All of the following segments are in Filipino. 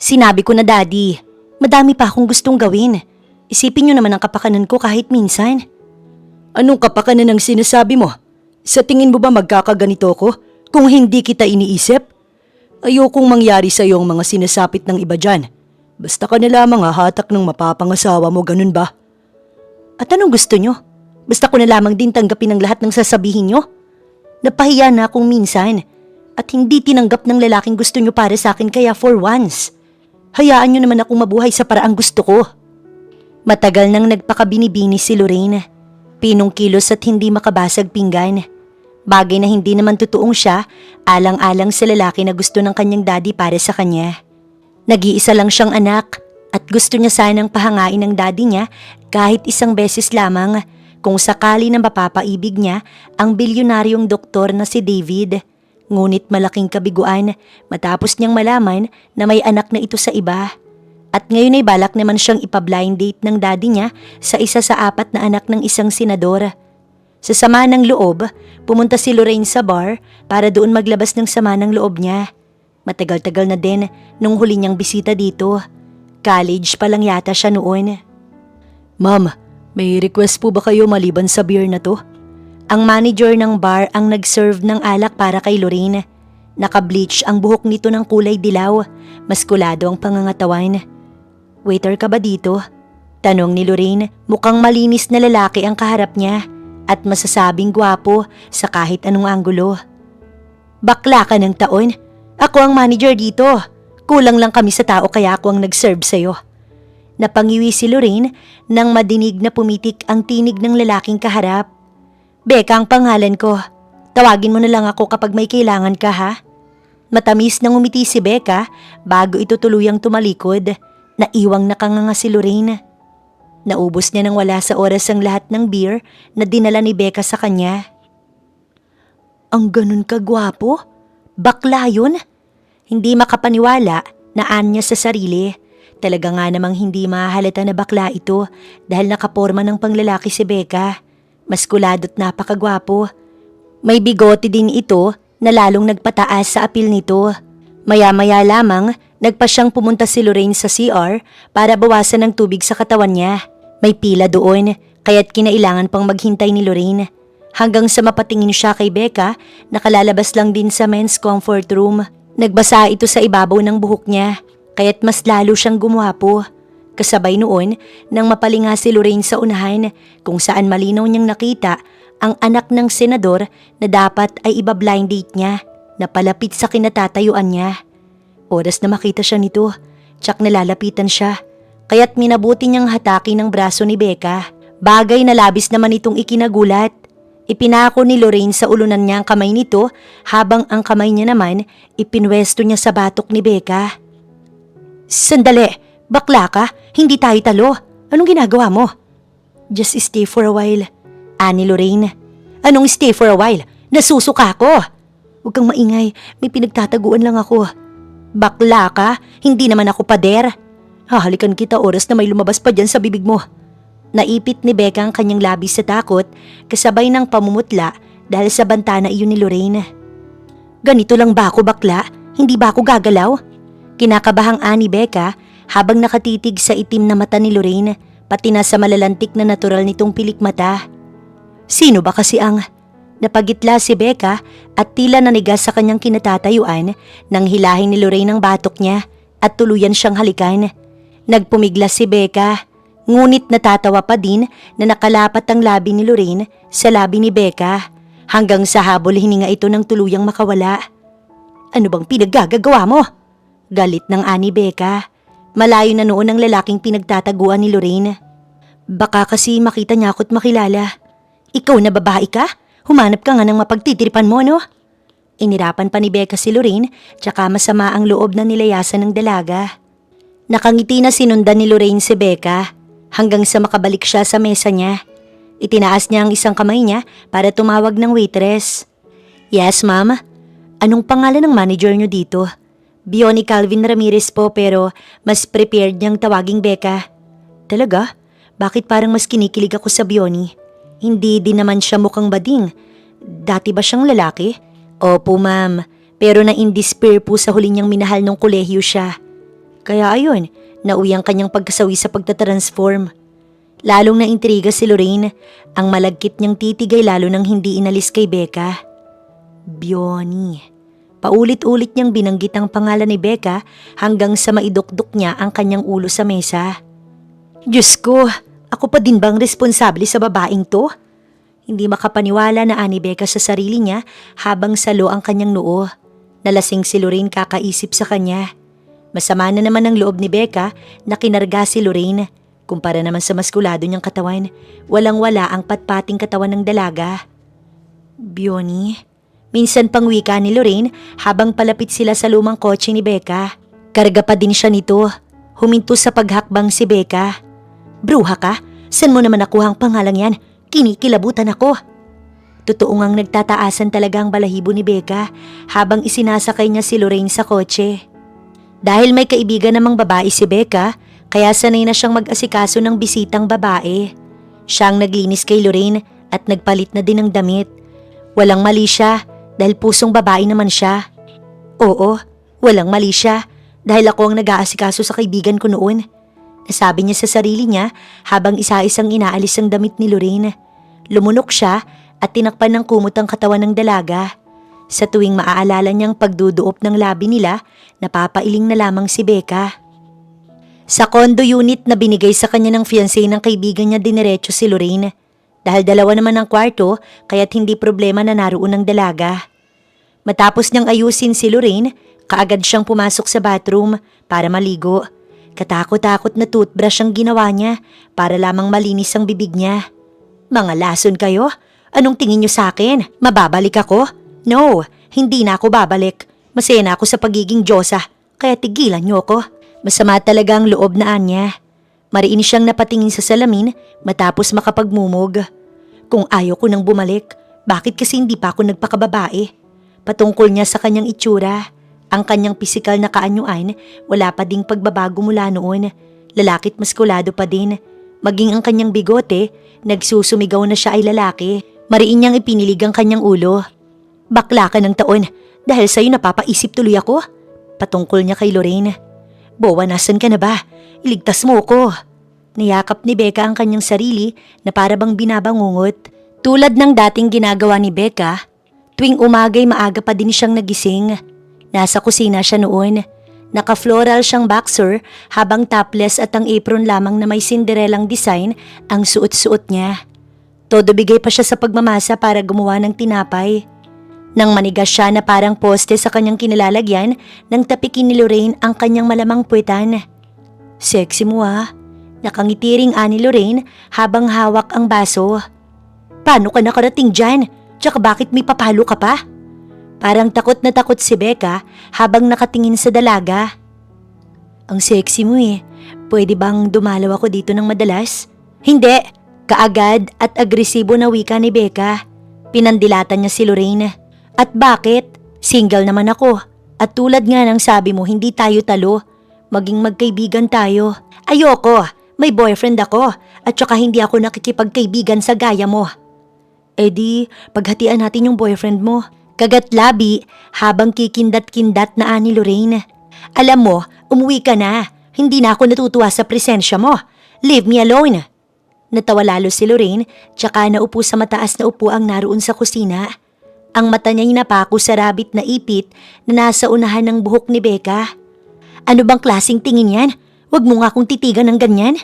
Sinabi ko na, Daddy. Madami pa akong gustong gawin. Isipin niyo naman ang kapakanan ko kahit minsan. Anong kapakanan ang sinasabi mo? Sa tingin mo ba magkakaganito ko kung hindi kita iniisip? Ayokong mangyari sa iyo ang mga sinasapit ng iba dyan. Basta ka na lamang hahatak ng mapapangasawa mo, ganun ba? At anong gusto niyo? Basta ko na lamang din tanggapin ang lahat ng sasabihin niyo? Napahiya na akong minsan at hindi tinanggap ng lalaking gusto niyo para sa akin, kaya for once, hayaan niyo naman akong mabuhay sa paraang gusto ko. Matagal nang nagpakabinibini si Lorraine. Pinong kilos at hindi makabasag pinggan. Bagay na hindi naman totoong siya, alang-alang sa lalaki na gusto ng kanyang daddy para sa kanya. Nag-iisa lang siyang anak at gusto niya sanang pahangain ng daddy niya kahit isang beses lamang kung sakali na mapapaibig niya ang bilyonaryong doktor na si David. Ngunit malaking kabiguan matapos niyang malaman na may anak na ito sa iba. At ngayon ay balak naman siyang ipa-blind date ng daddy niya sa isa sa 4 na anak ng isang senador. Sa sama ng loob, pumunta si Lorraine sa bar para doon maglabas ng sama ng loob niya. Matagal-tagal na din nung huli niyang bisita dito. College pa lang yata siya noon. Ma'am, may request po ba kayo maliban sa beer na to? Ang manager ng bar ang nag-serve ng alak para kay Lorraine. Naka-bleach ang buhok nito ng kulay dilaw, maskulado ang pangangatawan. Waiter ka ba dito? Tanong ni Lorraine, mukhang malinis na lalaki ang kaharap niya at masasabing gwapo sa kahit anong anggulo. Bakla ka ng taon? Ako ang manager dito. Kulang lang kami sa tao kaya ako ang nag-serve sa'yo. Napangiwi si Lorraine nang madinig na pumitik ang tinig ng lalaking kaharap. Becca ang pangalan ko. Tawagin mo na lang ako kapag may kailangan ka, ha? Matamis nang umiti si Becca bago ito tuluyang tumalikod. Naiwang nakanganga si Lorraine. Naubos niya nang wala sa oras ang lahat ng beer na dinala ni Becca sa kanya. Ang ganun kagwapo? Bakla yun? Hindi makapaniwala na anya sa sarili. Talaga nga namang hindi mahalata na bakla ito dahil nakaporma ng panglalaki si Becca. Maskulado at napakagwapo. May bigote din ito na lalong nagpataas sa apil nito. Maya-maya lamang, nagpa siyang pumunta si Lorraine sa CR para bawasan ng tubig sa katawan niya. May pila doon, kaya't kinailangan pang maghintay ni Lorraine. Hanggang sa mapatingin siya kay Becca, nakalalabas lang din sa men's comfort room. Nagbasa ito sa ibabaw ng buhok niya, kaya't mas lalo siyang gumwapo. Kasabay noon, nang mapalinga si Lorraine sa unahan kung saan malinaw niyang nakita ang anak ng senador na dapat ay iba-blind date niya na palapit sa kinatatayuan niya. Oras na makita siya nito, tsak nalalapitan siya, kaya't minabuti niyang hataki ng braso ni Becca. Bagay na labis naman itong ikinagulat. Ipinako ni Lorraine sa ulunan niya ang kamay nito habang ang kamay niya naman ipinwesto niya sa batok ni Becca. Sandali! Bakla ka? Hindi tayo talo. Anong ginagawa mo? Just stay for a while. Ani Lorraine. Anong stay for a while? Nasusuka ako. Huwag kang maingay. May pinagtataguan lang ako. Bakla ka? Hindi naman ako pader. Hahalikan kita oras na may lumabas pa dyan sa bibig mo. Naipit ni Becca ang kanyang labis sa takot kasabay ng pamumutla dahil sa banta na iyon ni Lorraine. Ganito lang ba ako, bakla? Hindi ba ako gagalaw? Kinakabahang ani Becca habang nakatitig sa itim na mata ni Lorraine, pati na sa malalantik na natural nitong pilik mata. Sino ba kasi ang... Napagitla si Becca at tila nanigas sa kanyang kinatatayuan nang hilahin ni Lorraine ang batok niya at tuluyan siyang halikan. Nagpumiglas si Becca, ngunit natatawa pa din na nakalapat ang labi ni Lorraine sa labi ni Becca hanggang sa habol hininga ito ng tuluyang makawala. Ano bang pinaggagawa mo? Galit ng ani Becca. Malayo na noon ang lalaking pinagtataguan ni Lorraine. Baka kasi makita niya ako't makilala. Ikaw na babae ka? Humanap ka nga ng mapagtitiripan mo, no? Inirapan pa ni Becca si Lorraine, tsaka masama ang loob na nilayasan ng dalaga. Nakangiti na sinundan ni Lorraine si Becca hanggang sa makabalik siya sa mesa niya. Itinaas niya ang isang kamay niya para tumawag ng waitress. Yes, ma'am. Anong pangalan ng manager niyo dito? Bioni Calvin Ramirez po, pero mas prepared niyang tawaging Becca. Talaga? Bakit parang mas kinikilig ako sa Bioni? Hindi din naman siya mukhang bading. Dati ba siyang lalaki? Opo, ma'am. Pero na-indispair po sa huli niyang minahal nung kolehiyo siya. Kaya ayun, nauwi ang kanyang pagkasawi sa pagtatransform. Lalong naintriga si Lorraine, ang malagkit niyang titigay lalo nang hindi inalis kay Becca. Bioni. Paulit-ulit niyang binanggit ang pangalan ni Becca hanggang sa maidukdok niya ang kanyang ulo sa mesa. Diyos ko, ako pa din bang responsable sa babaeng to? Hindi makapaniwala na ani Becca sa sarili niya habang salo ang kanyang noo. Nalasing si Lorraine kakaisip sa kanya. Masama na naman ang loob ni Becca na kinarga si Lorraine. Kumpara naman sa maskulado niyang katawan, walang-wala ang patpating katawan ng dalaga. Bioni, minsan pang wika ni Lorraine habang palapit sila sa lumang kotse ni Becca. Karga pa din siya nito. Huminto sa paghakbang si Becca. Bruha ka? San mo naman nakuhang pangalang yan? Kinikilabutan ako. Totoo ngang nagtataasan talaga ang balahibo ni Becca habang isinasakay niya si Lorraine sa kotse. Dahil may kaibigan namang babae si Becca, kaya sanay na siyang mag-asikaso ng bisitang babae. Siya ang naglinis kay Lorraine at nagpalit na din ng damit. Walang mali siya dahil pusong babae naman siya. Oo, walang mali siya dahil ako ang nag-aasikaso sa kaibigan ko noon. Nasabi niya sa sarili niya habang isa-isang inaalis ang damit ni Lorraine. Lumunok siya at tinakpan ng kumot ang katawan ng dalaga. Sa tuwing maaalala niyang pagduduop ng labi nila, napapailing na lamang si Becca. Sa condo unit na binigay sa kanya ng fiancé ng kaibigan niya diniretso si Lorraine. Dahil dalawa naman ang kwarto, kaya't hindi problema na naroon ang dalaga. Matapos niyang ayusin si Lorraine, kaagad siyang pumasok sa bathroom para maligo. Katakot-takot na toothbrush ang ginawa niya para lamang malinis ang bibig niya. Mga lason kayo? Anong tingin niyo sa akin? Mababalik ako? No, hindi na ako babalik. Masaya na ako sa pagiging Diyosa, kaya tigilan niyo ako. Masama talaga ang loob na anya. Mariin siyang napatingin sa salamin matapos makapagmumog. Kung ayaw ko nang bumalik, bakit kasi hindi pa ako nagpakababae? Patungkol niya sa kanyang itsura, ang kanyang pisikal na kaanyuan, wala pa ding pagbabago mula noon. Lalakit maskulado pa din. Maging ang kanyang bigote, nagsusumigaw na siya ay lalaki. Mariin niyang ipinilig ang kanyang ulo. Bakla ka ng taon dahil sa'yo napapaisip tuloy ako. Patungkol niya kay Lorraine. Bowa, nasan ka na ba? Iligtas mo ko. Niyakap ni Becca ang kanyang sarili na para bang binabangungot. Tulad ng dating ginagawa ni Becca, tuwing umagay maaga pa din siyang nagising. Nasa kusina siya noon. Naka-floral siyang boxer habang topless at ang apron lamang na may Cinderellang design ang suot-suot niya. Todo bigay pa siya sa pagmamasa para gumawa ng tinapay. Nang manigas siya na parang poste sa kanyang kinilalagyan, nang tapikin ni Lorraine ang kanyang malamang puwetan. Sexy mo ah. Nakangitiring ani Lorraine habang hawak ang baso. Paano ka nakarating dyan? Tsaka bakit may papalo ka pa? Parang takot na takot si Becca habang nakatingin sa dalaga. Ang sexy mo eh. Pwede bang dumalaw ako dito ng madalas? Hindi! Kaagad at agresibo na wika ni Becca. Pinandilatan niya si Lorraine. At bakit? Single naman ako. At tulad nga ng sabi mo, hindi tayo talo. Maging magkaibigan tayo. Ayoko, may boyfriend ako. At saka hindi ako nakikipagkaibigan sa gaya mo. Eh di, paghatian natin yung boyfriend mo. Kagat labi habang kikindat-kindat na ani Lorraine. Alam mo, umuwi ka na. Hindi na ako natutuwa sa presensya mo. Leave me alone. Natawa lalo si Lorraine, tsaka naupo sa mataas na upuang naroon sa kusina. Ang mata niya'y napako sa rabit na ipit na nasa unahan ng buhok ni Becca. Ano bang klaseng tingin yan? Huwag mo nga akong titigan ng ganyan.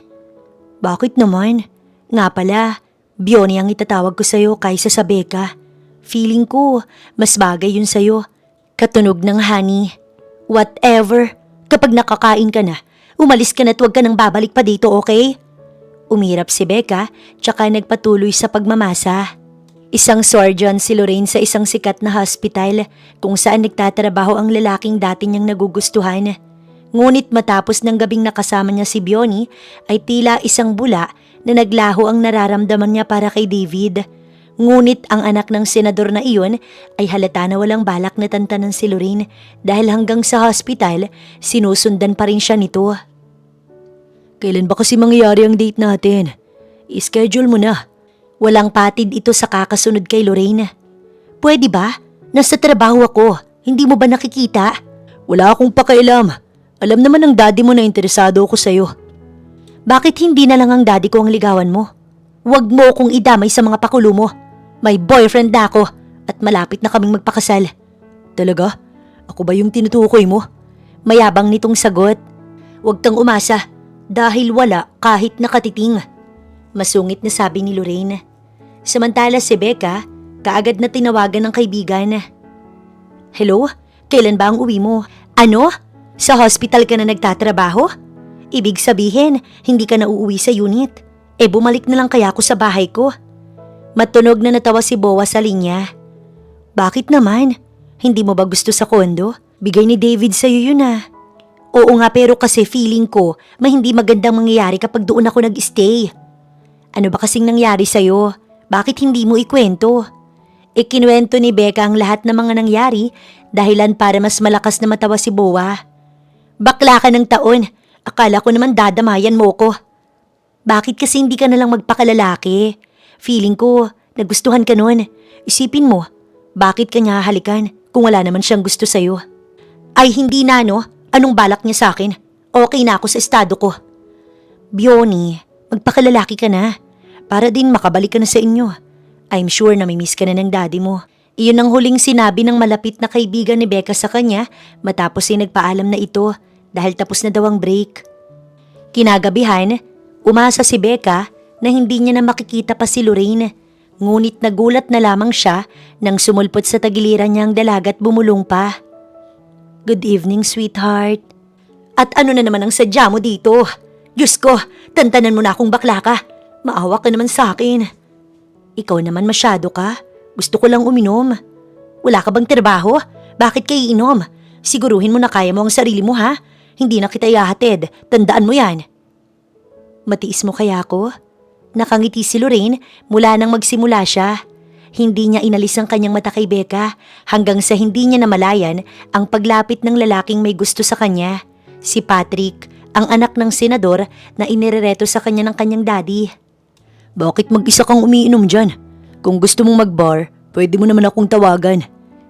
Bakit naman? Nga pala, Bioni ang itatawag ko sa'yo kaysa sa Becca. Feeling ko, mas bagay yun sa'yo. Katunog ng honey. Whatever. Kapag nakakain ka na, umalis ka na at huwag ka nang babalik pa dito, okay? Umirap si Becca, tsaka nagpatuloy sa pagmamasa. Isang surgeon si Lorraine sa isang sikat na hospital kung saan nagtatrabaho ang lalaking dati niyang nagugustuhan. Ngunit matapos ng gabing nakasama niya si Bioni ay tila isang bula na naglaho ang nararamdaman niya para kay David. Ngunit ang anak ng senador na iyon ay halata na walang balak na tantanan si Lorraine dahil hanggang sa hospital sinusundan pa rin siya nito. Kailan ba kasi mangyayari ang date natin? I-schedule mo na. Walang patid ito sa kakasunod kay Lorraine. Pwede ba? Nasa trabaho ako. Hindi mo ba nakikita? Wala akong pakialam. Alam naman ng daddy mo na interesado ako sa'yo. Bakit hindi na lang ang daddy ko ang ligawan mo? Huwag mo kong idamay sa mga pakulo mo. May boyfriend na ako at malapit na kaming magpakasal. Talaga? Ako ba yung tinutukoy mo? Mayabang nitong sagot. Huwag kang umasa dahil wala kahit nakatiting. Masungit na sabi ni Lorraine. Samantala si Becca, kaagad na tinawagan ng kaibigan. Hello? Kailan ba ang uwi mo? Ano? Sa hospital ka na nagtatrabaho? Ibig sabihin, hindi ka na uuwi sa unit. Bumalik na lang kaya ako sa bahay ko. Matunog na natawa si Boa sa linya. Bakit naman? Hindi mo ba gusto sa kondo? Bigay ni David sa'yo yun ah. Oo nga pero kasi feeling ko may hindi magandang mangyayari kapag doon ako nag-stay. Ano ba kasing nangyari sa'yo? Bakit hindi mo ikwento? Ikinuwento ni Becca ang lahat ng mga nangyari dahilan para mas malakas na matawa si Boa. Bakla ka ng taon. Akala ko naman dadamayan mo ko. Bakit kasi hindi ka nalang magpakalalaki? Feeling ko, nagustuhan ka nun. Isipin mo, bakit ka niya hahalikan kung wala naman siyang gusto sa'yo? Ay hindi na no, anong balak niya sa akin? Okay na ako sa estado ko. Bioni, magpakalalaki ka na. Para din makabalik ka na sa inyo. I'm sure na may miss ka na ng daddy mo. Iyon ang huling sinabi ng malapit na kaibigan ni Becca sa kanya matapos ay nagpaalam na ito dahil tapos na daw ang break. Kinagabihan, umasa si Becca na hindi niya na makikita pa si Lorraine. Ngunit nagulat na lamang siya nang sumulpot sa tagiliran niya ang dalaga at bumulong pa. Good evening, sweetheart. At ano na naman ang sadya mo dito? Diyos ko, tantanan mo na akong bakla ka. Maawa ka naman sa akin. Ikaw naman masyado ka. Gusto ko lang uminom. Wala ka bang trabaho? Bakit kayo inom? Siguruhin mo na kaya mo ang sarili mo ha? Hindi na kita ihahatid. Tandaan mo yan. Matiis mo kaya ako? Nakangiti si Lorraine mula nang magsimula siya. Hindi niya inalis ang kanyang mata kay Becca hanggang sa hindi niya namalayan ang paglapit ng lalaking may gusto sa kanya. Si Patrick, ang anak ng senador na inirereto sa kanya ng kanyang daddy. Bakit mag-isa kang umiinom dyan? Kung gusto mong mag-bar, pwede mo naman akong tawagan.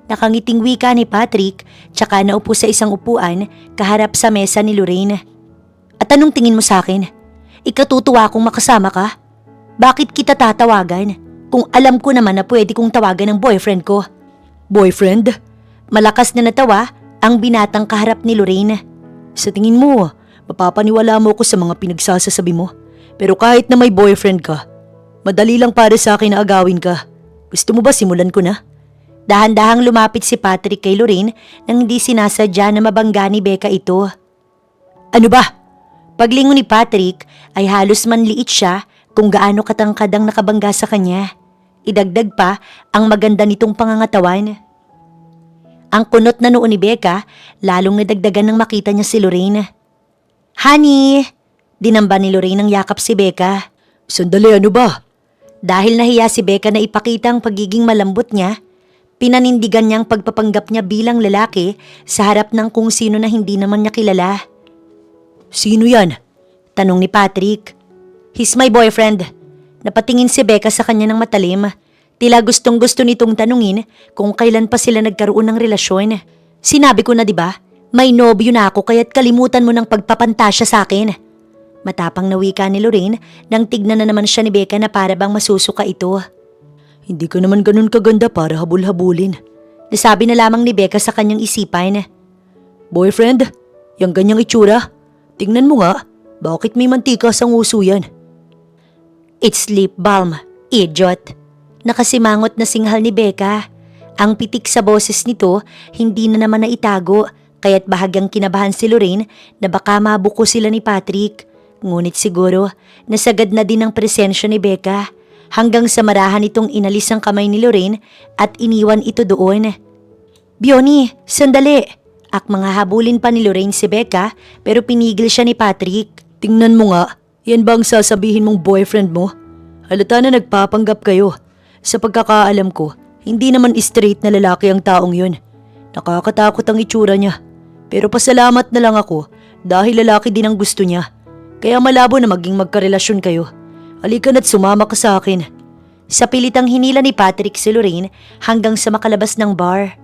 Nakangiting wika ni Patrick tsaka naupo sa isang upuan kaharap sa mesa ni Lorraine. At anong tingin mo sa akin? Ikatutuwa akong makasama ka? Bakit kita tatawagan kung alam ko naman na pwede kong tawagan ng boyfriend ko? Boyfriend? Malakas na natawa ang binatang kaharap ni Lorraine. Sa tingin mo, mapapaniwala mo ko sa mga pinagsasasabi mo. Pero kahit na may boyfriend ka, madali lang para sa akin na agawin ka. Gusto mo ba simulan ko na? Dahan-dahang lumapit si Patrick kay Lorraine nang hindi sinasadya na mabangga ni Becca ito. Ano ba? Paglingon ni Patrick ay halos manliit siya kung gaano katangkad ang nakabangga sa kanya. Idagdag pa ang maganda nitong pangangatawan. Ang kunot na noo ni Becca lalong nadagdagan nang makita niya si Lorraine. Honey! Dinamba ni Lorraine ng yakap si Becca. Sandali, ano ba? Dahil nahiya si Becca na ipakita ang pagiging malambot niya, pinanindigan niya ang pagpapanggap niya bilang lalaki sa harap ng kung sino na hindi naman niya kilala. Sino yan? Tanong ni Patrick. He's my boyfriend. Napatingin si Becca sa kanya ng matalim. Tila gustong gusto nitong tanungin kung kailan pa sila nagkaroon ng relasyon. Sinabi ko na diba, may nobyo na ako kaya't kalimutan mo ng pagpapantasya sa akin. Matapang na wika ni Lorraine nang tignan na naman siya ni Becca na para bang masusuka ito. Hindi ka naman ganun kaganda para habul-habulin. Nasabi na lamang ni Becca sa kanyang isipan. Boyfriend? Yang ganyang itsura? Tingnan mo nga, bakit may mantika sa nguso yan? It's lip balm, idiot. Nakasimangot na singhal ni Becca. Ang pitik sa boses nito hindi na naman naitago kaya't bahagyang kinabahan si Lorraine na baka mabuko sila ni Patrick. Ngunit siguro nasagad na din ang presensya ni Becca hanggang sa marahan itong inalis ang kamay ni Lorraine at iniwan ito doon. Bioni, sandali! Akmang habulin pa ni Lorraine si Becca pero pinigil siya ni Patrick. Tingnan mo nga, yan ba ang sasabihin mong boyfriend mo? Halata na nagpapanggap kayo. Sa pagkakaalam ko, hindi naman straight na lalaki ang taong yun. Nakakatakot ang itsura niya. Pero pasalamat na lang ako dahil lalaki din ang gusto niya. Kaya malabo na maging magkarelasyon kayo. Halika na't sumama ka sa akin. Sa pilitang hinila ni Patrick si Lorraine hanggang sa makalabas ng bar.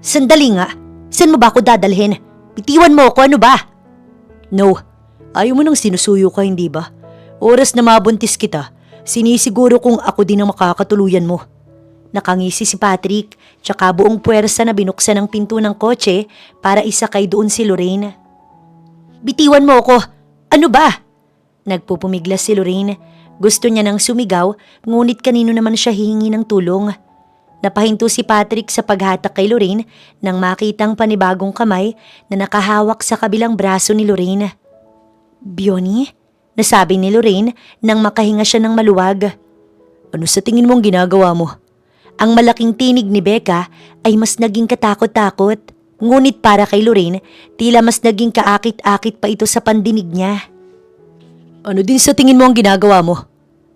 Sandali nga, saan mo ba ako dadalhin? Bitiwan mo ako, ano ba? No, ayaw mo nang sinusuyo ka, hindi ba? Oras na mabuntis kita, sinisiguro kung ako din ang makakatuluyan mo. Nakangisi si Patrick, tsaka buong puwersa na binuksan ang pinto ng kotse para isakay doon si Lorraine. Bitiwan mo ako! Ano ba? Nagpupumiglas si Lorraine. Gusto niya nang sumigaw, ngunit kanino naman siya hihingi ng tulong. Napahinto si Patrick sa paghatak kay Lorraine nang makitang panibagong kamay na nakahawak sa kabilang braso ni Lorraine. Biony? Nasabi ni Lorraine nang makahinga siya ng maluwag. Ano sa tingin mong ginagawa mo? Ang malaking tinig ni Becca ay mas naging katakot-takot. Ngunit para kay Lorraine, tila mas naging kaakit-akit pa ito sa pandinig niya. Ano din sa tingin mo ang ginagawa mo?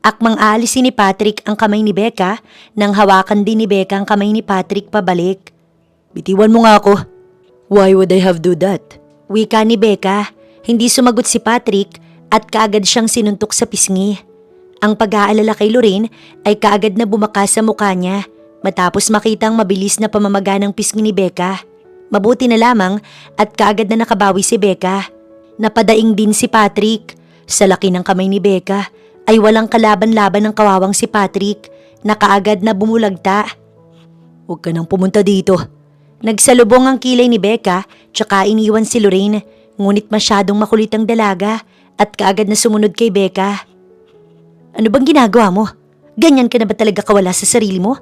Akmang aalisin ni Patrick ang kamay ni Becca nang hawakan din ni Becca ang kamay ni Patrick pabalik. Bitiwan mo nga ako. Why would I have do that? Wika ni Becca. Hindi sumagot si Patrick at kaagad siyang sinuntok sa pisngi. Ang pag-aalala kay Lorraine ay kaagad na bumakas sa mukha niya matapos makitang mabilis na pamamaga ng pisngi ni Becca. Mabuti na lamang at kaagad na nakabawi si Becca. Napadaing din si Patrick. Sa laki ng kamay ni Becca ay walang kalaban-laban ng kawawang si Patrick na kaagad na bumulagta. Huwag ka nang pumunta dito. Nagsalubong ang kilay ni Becca tsaka iniwan si Lorraine ngunit masyadong makulit ang dalaga at kaagad na sumunod kay Becca. Ano bang ginagawa mo? Ganyan ka na ba talaga kawala sa sarili mo?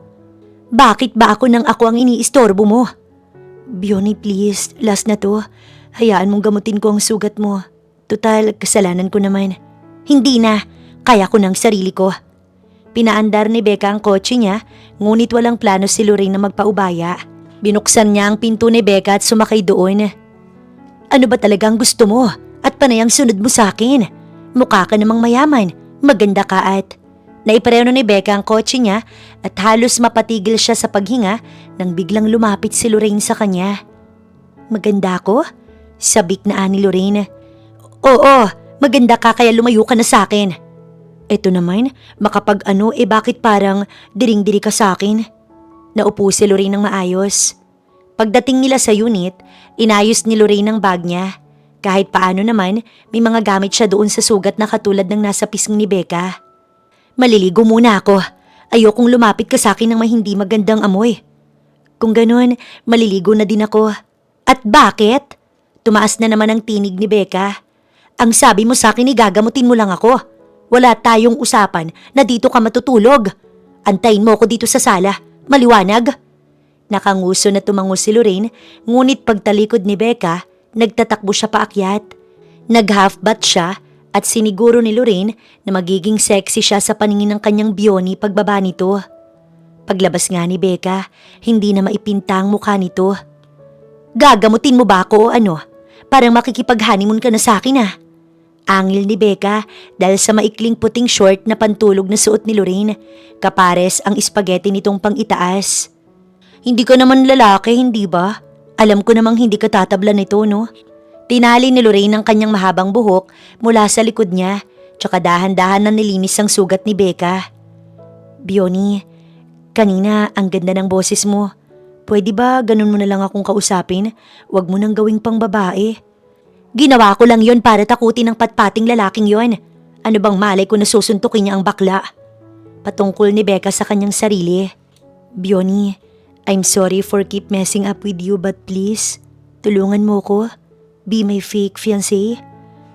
Bakit ba ako nang ako ang iniistorbo mo? Biony, please, last na to. Hayaan mong gamutin ko ang sugat mo. Total, kasalanan ko naman. Hindi na, kaya ko ng sarili ko. Pinaandar ni Becca ang kotse niya, ngunit walang plano si Lorraine na magpaubaya. Binuksan niya ang pinto ni Becca at sumakay doon. Ano ba talagang gusto mo? At panay ang sunod mo sa akin? Mukha ka namang mayaman. Maganda ka at… Naipareno ni Becca ang kotse niya at halos mapatigil siya sa paghinga nang biglang lumapit si Lorraine sa kanya. Maganda ako? Sabik na ani Lorraine. Oo, maganda ka kaya lumayo ka na sa akin. Eto naman, makapag-ano bakit parang diring-diri ka sa akin? Naupo si Lorraine ng maayos. Pagdating nila sa unit, inayos ni Lorraine ang bag niya. Kahit paano naman, may mga gamit siya doon sa sugat na katulad ng nasa pisngi ni Becca. Maliligo muna ako. Ayokong lumapit ka sa akin ng may hindi magandang amoy. Kung ganun, maliligo na din ako. At bakit? Tumaas na naman ang tinig ni Becca. Ang sabi mo sa akin gagamutin mo lang ako. Wala tayong usapan na dito ka matutulog. Antayin mo ako dito sa sala. Maliwanag? Nakanguso na tumango si Lorraine, ngunit pagtalikod ni Becca, nagtatakbo siya paakyat. Nag-half-bath siya at siniguro ni Lorraine na magiging sexy siya sa paningin ng kanyang Biony pagbaba nito. Paglabas nga ni Becca, hindi na maipinta ang mukha nito. Gagamutin mo ba ako o ano? Parang makikipag-honeymoon ka na sa akin ah. Angil ni Becca dahil sa maikling puting short na pantulog na suot ni Lorraine, kapares ang espageti nitong pang-itaas. Hindi ka naman lalaki, hindi ba? Alam ko namang hindi ka tatabla nito, no? Tinali ni Lorraine ang kanyang mahabang buhok mula sa likod niya, tsaka dahan-dahan na nilinis ang sugat ni Becca. Biony, kanina ang ganda ng boses mo. Pwede ba ganun mo na lang akong kausapin? Huwag mo nang gawing pang babae. Ginawa ko lang yon para takutin ng patpating lalaking yon. Ano bang malay ko na susuntukin niya ang bakla? Patungkol ni Becca sa kanyang sarili. Biony, I'm sorry for keep messing up with you but please, tulungan mo ko. Be my fake fiancé.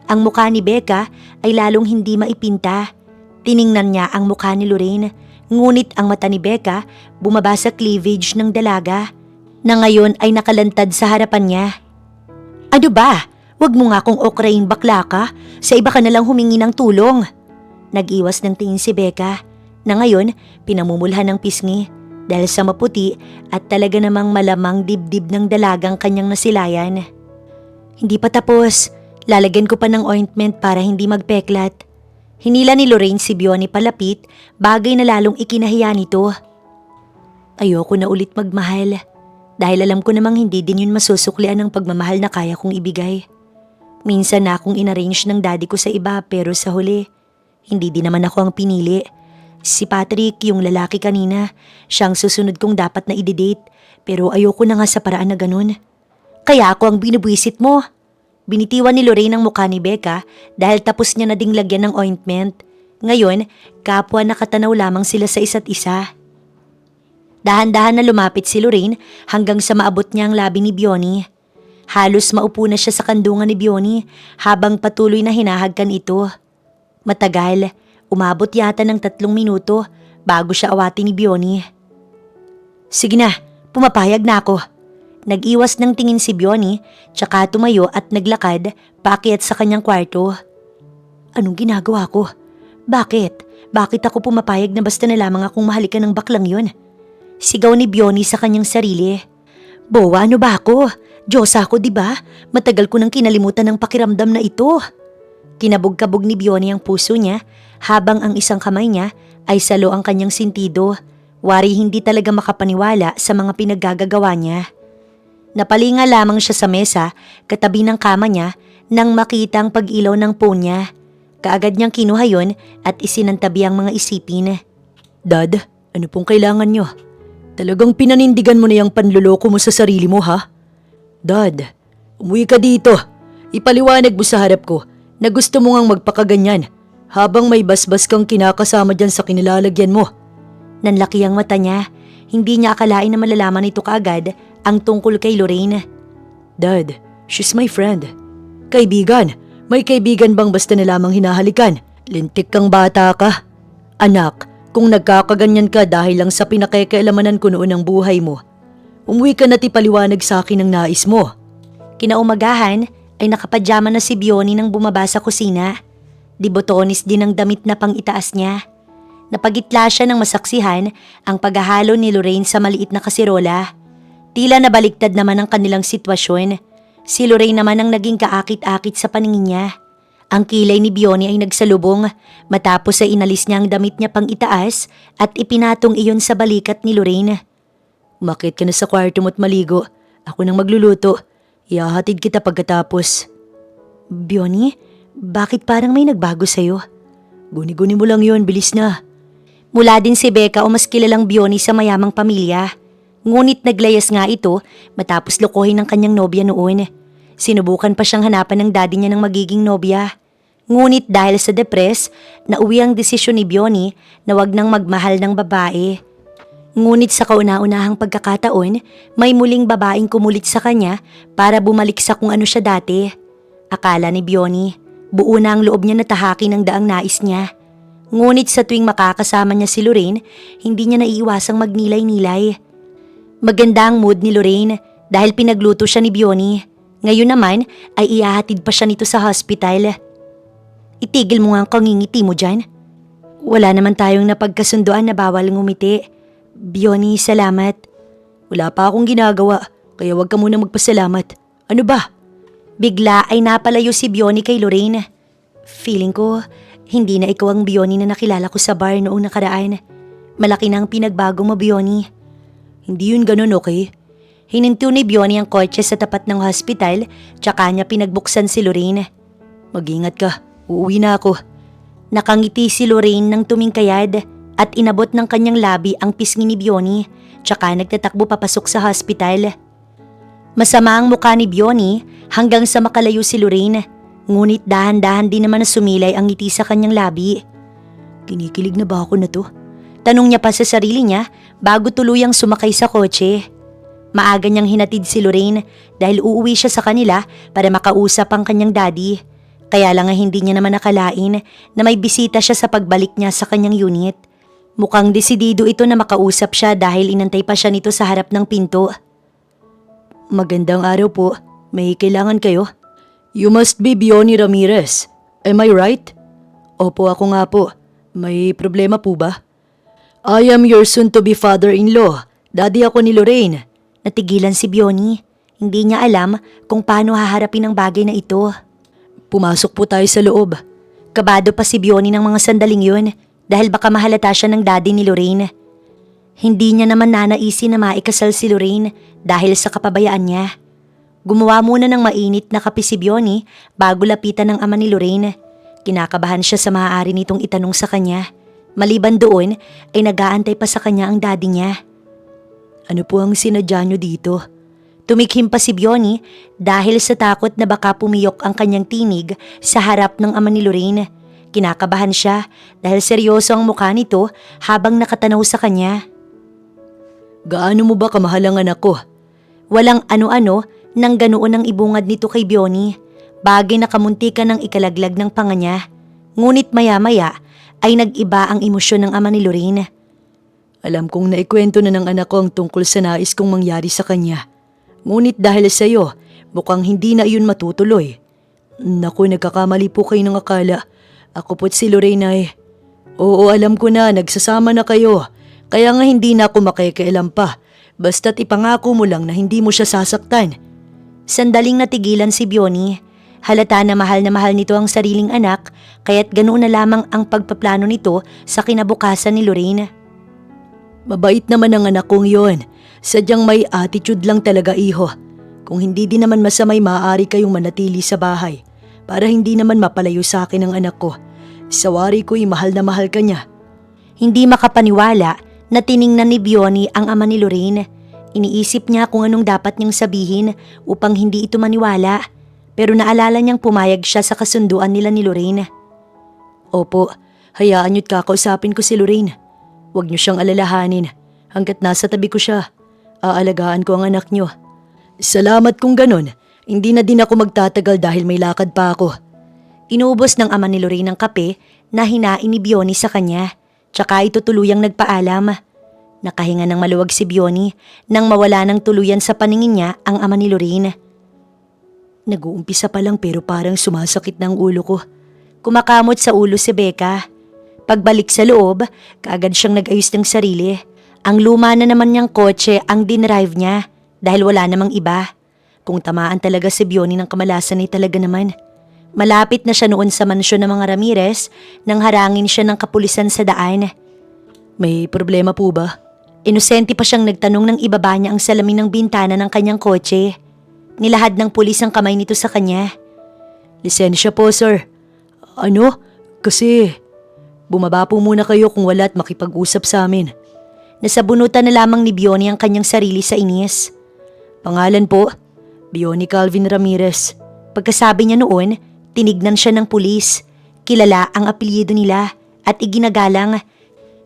Ang mukha ni Becca ay lalong hindi maipinta. Tiningnan niya ang mukha ni Lorraine, ngunit ang mata ni Becca bumaba sa cleavage ng dalaga na ngayon ay nakalantad sa harapan niya. Ano ba? Huwag mo nga akong okraing bakla ka, sa iba ka nalang humingi ng tulong. Nag-iwas ng tingin si Becca na ngayon pinamumulhan ng pisngi. Dahil sa maputi at talaga namang malamang dibdib ng dalagang kanyang nasilayan. Hindi pa tapos, lalagyan ko pa ng ointment para hindi magpeklat. Hinila ni Lorraine si Biony palapit, bagay na lalong ikinahiya nito. Ayoko na ulit magmahal, dahil alam ko namang hindi din yun masusuklian ng pagmamahal na kaya kong ibigay. Minsan na akong inarrange ng daddy ko sa iba pero sa huli, hindi din naman ako ang pinili. Si Patrick, yung lalaki kanina, siyang susunod kong dapat na i-date pero ayoko na nga sa paraan na ganun. Kaya ako ang binubwisit mo. Binitiwan ni Lorraine ang mukha ni Becca dahil tapos niya na ding lagyan ng ointment. Ngayon, kapwa nakatanaw lamang sila sa isa't isa. Dahan-dahan na lumapit si Lorraine hanggang sa maabot niya ang labi ni Bionnie. Halos maupo na siya sa kandungan ni Bionnie habang patuloy na hinahagkan ito. Matagal, umabot yata ng 3 minuto bago siya awatin ni Bionnie. Sige na, pumapayag na ako. Nag-iwas ng tingin si Bionnie, tsaka tumayo at naglakad paakyat sa kanyang kwarto. Anong ginagawa ko? Bakit? Bakit ako pumapayag na basta na lamang akong mahalikan ng baklang yun? Sigaw ni Bionnie sa kanyang sarili. Bowa, ano ba ako? Diyosa ako, diba? Matagal ko nang kinalimutan ng pakiramdam na ito. Kinabog-kabog ni Bionnie ang puso niya habang ang isang kamay niya ay salo ang kanyang sintido. Wari hindi talaga makapaniwala sa mga pinaggagawa niya. Napalinga lamang siya sa mesa, katabi ng kama niya, nang makita ang pag-ilaw ng phone niya. Kaagad niyang kinuha yon at isinantabi ang mga isipin. Dad, ano pong kailangan nyo? Talagang pinanindigan mo na yung panluloko mo sa sarili mo, ha? Dad, umuwi ka dito. Ipaliwanag mo sa harap ko na gusto mo ngang magpakaganyan habang may basbas kang kinakasama dyan sa kinilalagyan mo. Nanlaki ang mata niya. Hindi niya akalain na malalaman nito kaagad ang tungkol kay Lorraine. Dad, she's my friend. Kaibigan, may kaibigan bang basta na lamang hinahalikan? Lintik kang bata ka. Anak, kung nagkakaganyan ka dahil lang sa pinakaikalamanan ko noon ng buhay mo, umuwi ka na't ipaliwanag sa akin ang nais mo. Kinaumagahan ay nakapadyama na si Bionnie nang bumaba sa kusina. Dibotonis din ang damit na pang itaas niya. Napagitla siya ng masaksihan ang paghahalo ni Lorraine sa maliit na kasirola. Tila nabaliktad naman ang kanilang sitwasyon. Si Lorraine naman ang naging kaakit-akit sa paningin niya. Ang kilay ni Bionnie ay nagsalubong matapos ay inalis niya ang damit niya pang itaas at ipinatong iyon sa balikat ni Lorraine. Umakit ka na sa kwarto mo't maligo. Ako nang magluluto. Ihahatid kita pagkatapos. Bionnie, bakit parang may nagbago sa'yo? Guni-guni mo lang yon, bilis na. Mula din si Becca o mas kilalang Bionnie sa mayamang pamilya. Ngunit naglayas nga ito matapos lokohin ng kanyang nobya noon. Sinubukan pa siyang hanapan ng daddy niya ng magiging nobya. Ngunit dahil sa depres, nauwi ang desisyon ni Bionnie na wag nang magmahal ng babae. Ngunit sa kauna-unahang pagkakataon, may muling babaeng kumulit sa kanya para bumalik sa kung ano siya dati. Akala ni Bionnie, buo na ang loob niya na tahakin ang daang nais niya. Ngunit sa tuwing makakasama niya si Lorraine, hindi niya naiiwasang magnilay-nilay. Maganda ang mood ni Lorraine dahil pinagluto siya ni Bionnie. Ngayon naman ay ihahatid pa siya nito sa hospital. Itigil mo nga ang kangingiti mo dyan. Wala naman tayong napagkasunduan na bawal ngumiti. Bionnie, salamat. Wala pa akong ginagawa, kaya wag ka muna magpasalamat. Ano ba? Bigla ay napalayo si Bionnie kay Lorraine. Feeling ko, hindi na ikaw ang Bionnie na nakilala ko sa bar noong nakaraan. Malaki na ang pinagbago mo, Bionnie. Hindi yun ganun, okay? Hininto ni Bionnie ang kotse sa tapat ng hospital, tsaka niya pinagbuksan si Lorraine. Mag-ingat ka, uuwi na ako. Nakangiti si Lorraine nang tumingkayad at inabot ng kanyang labi ang pisngi ni Bionnie, tsaka nagtatakbo papasok sa hospital. Masama ang mukha ni Bionnie hanggang sa makalayo si Lorraine, ngunit dahan-dahan din naman na sumilay ang ngiti sa kanyang labi. Kinikilig na ba ako na to? Tanong niya pa sa sarili niya bago tuluyang sumakay sa kotse. Maaga niyang hinatid si Lorraine dahil uuwi siya sa kanila para makausap ang kanyang daddy. Kaya lang hindi niya naman nakalain na may bisita siya sa pagbalik niya sa kanyang unit. Mukhang desidido ito na makausap siya dahil inantay pa siya nito sa harap ng pinto. Magandang araw po. May kailangan kayo? You must be Bionnie Ramirez. Am I right? Opo, ako nga po. May problema po ba? I am your soon-to-be father-in-law. Daddy ako ni Lorraine. Natigilan si Bionnie. Hindi niya alam kung paano haharapin ang bagay na ito. Pumasok po tayo sa loob. Kabado pa si Bionnie ng mga sandaling yun dahil baka mahalata siya ng daddy ni Lorraine. Hindi niya naman nanaisin na maikasal si Lorraine dahil sa kapabayaan niya. Gumawa muna ng mainit na kape si Bionnie bago lapitan ng ama ni Lorraine. Kinakabahan siya sa maaari nitong itanong sa kanya. Maliban doon ay nag-aantay pa sa kanya ang daddy niya. Ano po ang sinadya niyo dito? Tumikhim pa si Bionnie dahil sa takot na baka pumiyok ang kanyang tinig sa harap ng ama ni Lorraine. Kinakabahan siya dahil seryoso ang mukha nito habang nakatanaw sa kanya. Gaano mo ba kamahal ang anak ko? Walang ano-ano nang ganoon ang ibungad nito kay Bionnie. Bagay na kamuntikan ng ikalaglag ng panga niya. Ngunit maya-maya ay nag-iba ang emosyon ng ama ni Lorraine. Alam kong naikwento na ng anak ko ang tungkol sa nais kong mangyari sa kanya. Ngunit dahil sa iyo, mukhang hindi na iyon matutuloy. Naku, nagkakamali po kayo ng akala. Ako po't si Lorraine ay... Oo, alam ko na, nagsasama na kayo. Kaya nga hindi na ako makikialam pa. Basta't ipangako mo lang na hindi mo siya sasaktan. Sandaling natigilan si Bionnie. Halata na mahal nito ang sariling anak, kaya't ganoon na lamang ang pagpaplano nito sa kinabukasan ni Lorraine. Mabait naman ang anak kong yon. Sadyang may attitude lang talaga, iho. Kung hindi din naman masamay, maaari kayong manatili sa bahay para hindi naman mapalayo sa akin ang anak ko. Sawari ko'y mahal na mahal ka niya. Hindi makapaniwala na tiningnan ni Bionnie ang ama ni Lorraine. Iniisip niya kung anong dapat niyang sabihin upang hindi ito maniwala. Pero naalala niyang pumayag siya sa kasunduan nila ni Lorraine. Opo, hayaan niyo't kakausapin ko si Lorraine. Huwag niyo siyang alalahanin. Hanggat nasa tabi ko siya, aalagaan ko ang anak niyo. Salamat kung ganon. Hindi na din ako magtatagal dahil may lakad pa ako. Inubos ng ama ni Lorraine ang kape na hinain ni Bionnie sa kanya. Tsaka ito tuluyang nagpaalam. Nakahinga ng maluwag si Bionnie nang mawala ng tuluyan sa paningin niya ang ama ni Lorraine. Nag-uumpisa pa lang pero parang sumasakit na ang ulo ko. Kumakamot sa ulo si Becca. Pagbalik sa loob, kaagad siyang nag-ayos ng sarili. Ang luma na naman niyang kotse ang dinrive niya dahil wala namang iba. Kung tamaan talaga si Bionnie ng kamalasan ay talaga naman. Malapit na siya noon sa mansyon ng mga Ramirez nang harangin siya ng kapulisan sa daan. May problema po ba? Inosente pa siyang nagtanong nang ibaba niya ang salamin ng bintana ng kanyang kotse. Nilahad ng pulis ang kamay nito sa kanya. Lisensya po, sir. Ano? Kasi... Bumaba po muna kayo kung wala at makipag-usap sa amin. Nasabunutan na lamang ni Bionnie ang kanyang sarili sa inis. Pangalan po? Bionnie Calvin Ramirez. Pagkasabi niya noon, tinignan siya ng pulis. Kilala ang apelyido nila at iginagalang.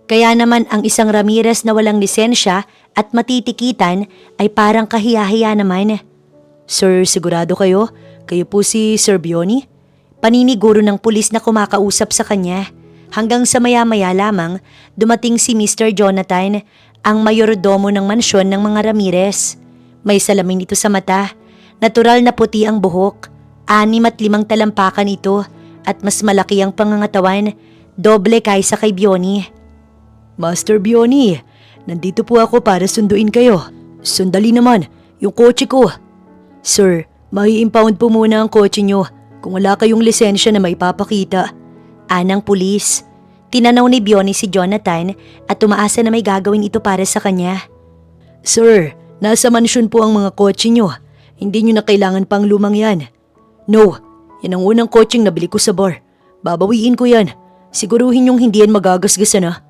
Kaya naman ang isang Ramirez na walang lisensya at matitikitan ay parang kahiya-hiya naman. Sir, sigurado kayo? Kayo po si Sir Bionnie? Paniniguro ng pulis na kumakausap sa kanya. Hanggang sa maya-maya lamang, dumating si Mr. Jonathan, ang mayordomo ng mansyon ng mga Ramirez. May salamin ito sa mata, natural na puti ang buhok, 6 at 5 talampakan ito at mas malaki ang pangangatawan, doble kaysa kay Bionnie. Master Bionnie, nandito po ako para sunduin kayo. Sandali naman, yung kotse ko. Sir, mai-impound po muna ang kotse nyo kung wala kayong lisensya na maipapakita. Anang pulis. Tinanaw ni Bionnie si Jonathan at umaasa na may gagawin ito para sa kanya. Sir, nasa mansyon po ang mga kotse nyo. Hindi nyo na kailangan pang lumang yan. No, yan ang unang kotseng nabili ko sa bar. Babawiin ko yan. Siguruhin yung hindi yan magagasgasan na.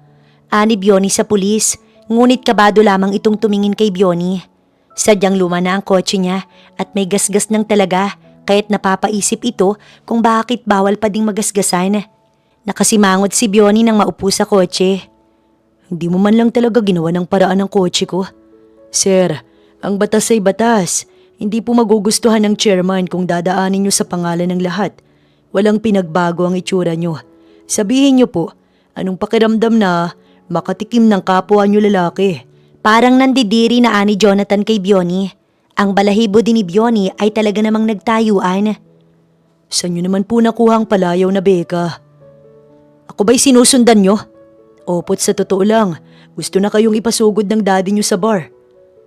Ani Bionnie sa pulis, ngunit kabado lamang itong tumingin kay Bionnie. Sadyang luma na ang kotse niya at may gasgas ng talaga kaya't napapaisip ito kung bakit bawal pa ding magasgasan. Nakasimangot si Bionnie nang maupo sa kotse. Hindi mo man lang talaga ginawa ng paraan ng kotse ko. Sir, ang batas ay batas. Hindi po magugustuhan ng chairman kung dadaanin nyo sa pangalan ng lahat. Walang pinagbago ang itsura nyo. Sabihin nyo po, anong pakiramdam na makatikim ng kapwa nyo lalaki? Parang nandidiri na ani Jonathan kay Bionnie. Ang balahibo din ni Bionnie ay talaga namang nagtayuan. Saan nyo naman po nakuha ang palayaw na Becca? Ako ba'y sinusundan nyo? Opo't sa totoo lang, gusto na kayong ipasugod ng daddy nyo sa bar.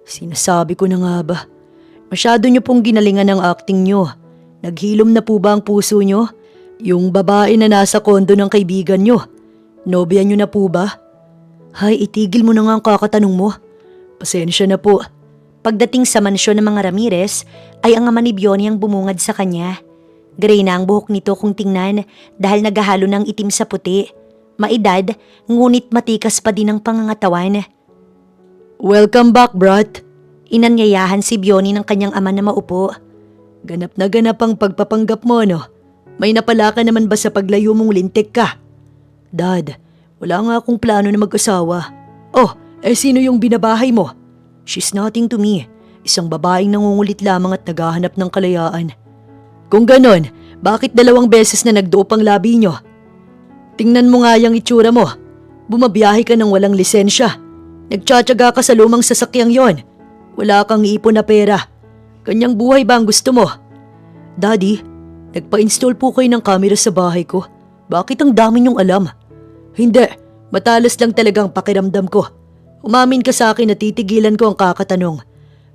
Sinasabi ko na nga ba? Masyado nyo pong ginalingan ang acting nyo. Naghilom na po ba ang puso nyo? Yung babae na nasa kondo ng kaibigan nyo. Nobya nyo na po ba? Hay, itigil mo na nga ang kakatanong mo. Pasensya na po. Pagdating sa mansyon ng mga Ramirez, ay ang ama ni Bionnie ang bumungad sa kanya. Gray na ang buhok nito kung tingnan dahil naghahalo ng itim sa puti. Maedad, ngunit matikas pa din ang pangangatawan. Welcome back, brat. Inanyayahan si Bionnie ng kanyang ama na maupo. Ganap na ganap ang pagpapanggap mo, no? May napala ka naman ba sa paglayo mong lintik ka? Dad, wala nga akong plano na mag-asawa. Oh, sino yung binabahay mo? She's nothing to me. Isang babaeng nangungulit lamang at naghahanap ng kalayaan. Kung ganon, bakit 2 beses na nagdoop ang labi nyo? Tingnan mo nga yung itsura mo. Bumabiyahe ka ng walang lisensya. Nagtsatsaga ka sa lumang sasakyang yon. Wala kang ipon na pera. Kanyang buhay ba ang gusto mo? Daddy, nagpa-install po kayo ng camera sa bahay ko. Bakit ang dami niyong alam? Hindi, matalas lang talagang pakiramdam ko. Umamin ka sa akin na titigilan ko ang kakatanong.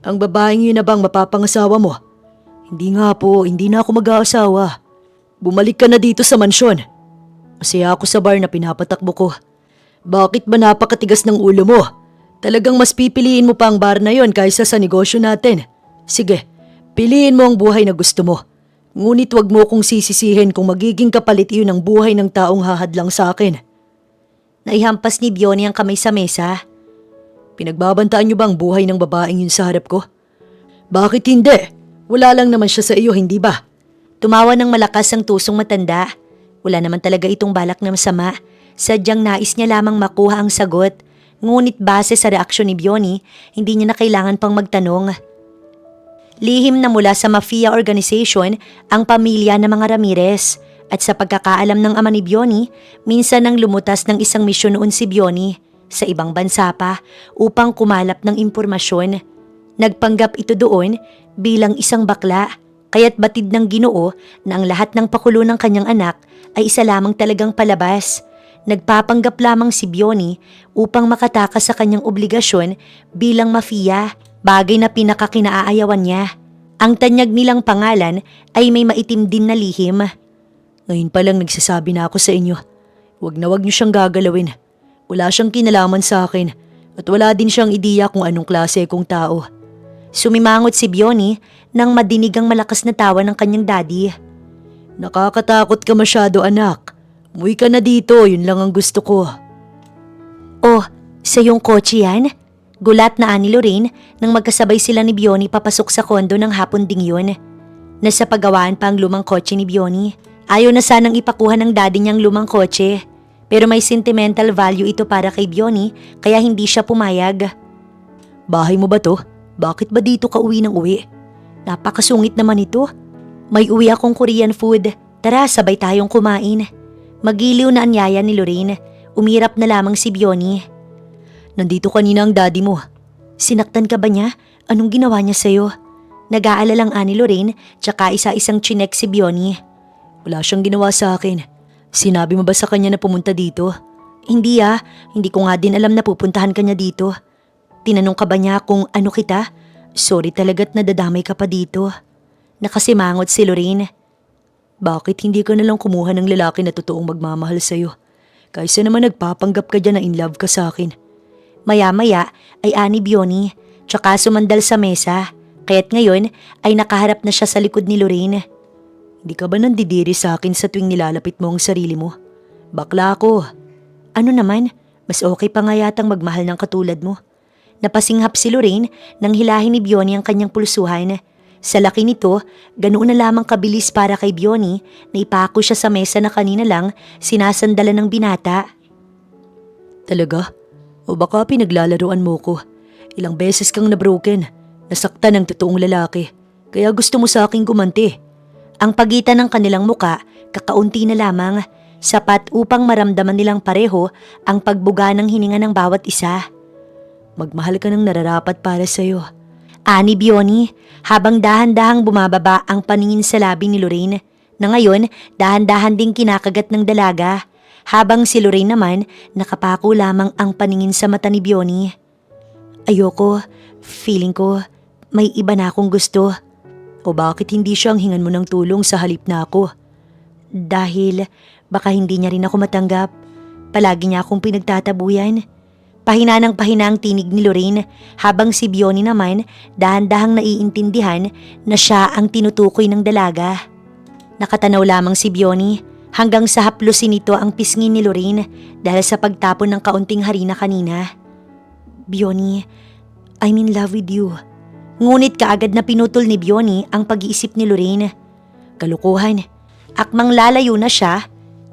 Ang babaeng yun na bang mapapangasawa mo? Hindi nga po, hindi na ako mag-aasawa. Bumalik ka na dito sa mansyon. Masaya ako sa bar na pinapatakbo ko. Bakit ba napakatigas ng ulo mo? Talagang mas pipiliin mo pa ang bar na yon kaysa sa negosyo natin. Sige, piliin mo ang buhay na gusto mo. Ngunit wag mo kong sisisihin kung magiging kapalit iyon ang buhay ng taong hahadlang sa akin. Naihampas ni Bionnie ang kamay sa mesa. Pinagbabantaan niyo ba ang buhay ng babaeng yun sa harap ko? Bakit hindi? Wala lang naman siya sa iyo, hindi ba? Tumawa ng malakas ang tusong matanda. Wala naman talaga itong balak na masama. Sadyang nais niya lamang makuha ang sagot. Ngunit base sa reaksyon ni Bionnie, hindi niya na kailangan pang magtanong. Lihim na mula sa mafia organization ang pamilya ng mga Ramirez. At sa pagkakaalam ng ama ni Bionnie, minsan nang lumutas ng isang misyon noon si Bionnie sa ibang bansa pa upang kumalap ng impormasyon. Nagpanggap ito doon bilang isang bakla, kaya't batid ng Ginoo na ang lahat ng pakulo ng kanyang anak ay isa lamang talagang palabas. Nagpapanggap lamang si Bionnie upang makatakas sa kanyang obligasyon bilang mafia, bagay na pinakakinaayawan niya. Ang tanyag nilang pangalan ay may maitim din na lihim. Ngayon pa lang nagsasabi na ako sa inyo. Wag niyo siyang gagalawin. Wala siyang kinalaman sa akin at wala din siyang ideya kung anong klase kong tao. Sumimangot si Bionnie nang madinig ang malakas na tawa ng kanyang daddy. Nakakatakot ka masyado, anak. Umuwi ka na dito, yun lang ang gusto ko. Oh, sa iyong kotse yan? Gulat na ani Lorraine nang magkasabay sila ni Bionnie papasok sa kondo ng hapon ding yun. Nasa paggawaan pa ang lumang kotse ni Bionnie. Ayaw na sanang ipakuha ng daddy niyang lumang kotse. Pero may sentimental value ito para kay Bionnie kaya hindi siya pumayag. Bahay mo ba to? Bakit ba dito ka uwi ng uwi? Napakasungit naman ito. May uwi akong Korean food. Tara, sabay tayong kumain. Magiliw na anyaya ni Lorraine. Umirap na lamang si Bionnie. Nandito kanina ang daddy mo. Sinaktan ka ba niya? Anong ginawa niya sa'yo? Nag-aalalang ani Lorraine tsaka isa-isang chinek si Bionnie. Wala siyang ginawa sa akin. Sinabi mo ba sa kanya na pumunta dito? Hindi hindi ko nga din alam na pupuntahan ka niya dito. Tinanong ka ba niya kung ano kita? Sorry talaga't nadadamay ka pa dito. Nakasimangot si Lorraine. Bakit hindi ka nalang kumuha ng lalaki na totoong magmamahal sa'yo? Kaysa naman nagpapanggap ka dyan na in love ka sa akin. Maya-maya ay ani Bionnie, tsaka sumandal sa mesa, kaya't ngayon ay nakaharap na siya sa likod ni Lorraine. Hindi ka ba nandidiri sa akin sa tuwing nilalapit mo ang sarili mo? Bakla ako. Ano naman, mas okay pa nga yatang magmahal ng katulad mo. Napasinghap si Lorraine nang hilahin ni Bionnie ang kanyang pulsuhan. Sa laki nito, ganoon na lamang kabilis para kay Bionnie na ipako siya sa mesa na kanina lang sinasandalan ng binata. Talaga? O baka pinaglalaruan mo ko? Ilang beses kang nabroken, nasaktan ng totoong lalaki, kaya gusto mo sa aking gumanti. Ang pagitan ng kanilang muka, kakaunti na lamang, sapat upang maramdaman nilang pareho ang pagbuga ng hininga ng bawat isa. Magmahal ka ng nararapat para sa'yo. Ani Bionnie, habang dahan-dahang bumababa ang paningin sa labi ni Lorraine, na ngayon dahan-dahan ding kinakagat ng dalaga, habang si Lorraine naman nakapako lamang ang paningin sa mata ni Bionnie. Ayoko, feeling ko may iba na akong gusto. O bakit hindi siya ang hingan mo ng tulong sa halip na ako? Dahil baka hindi niya rin ako matanggap. Palagi niya akong pinagtatabuyan. Pahina ng pahina ang tinig ni Lorraine habang si Bionnie naman dahan-dahang naiintindihan na siya ang tinutukoy ng dalaga. Nakatanaw lamang si Bionnie hanggang sa haplusin nito ang pisngi ni Lorraine dahil sa pagtapon ng kaunting harina kanina. Bionnie, I'm in love with you. Ngunit kaagad na pinutol ni Bionnie ang pag-iisip ni Lorraine. Kalukuhan. Akmang lalayo na siya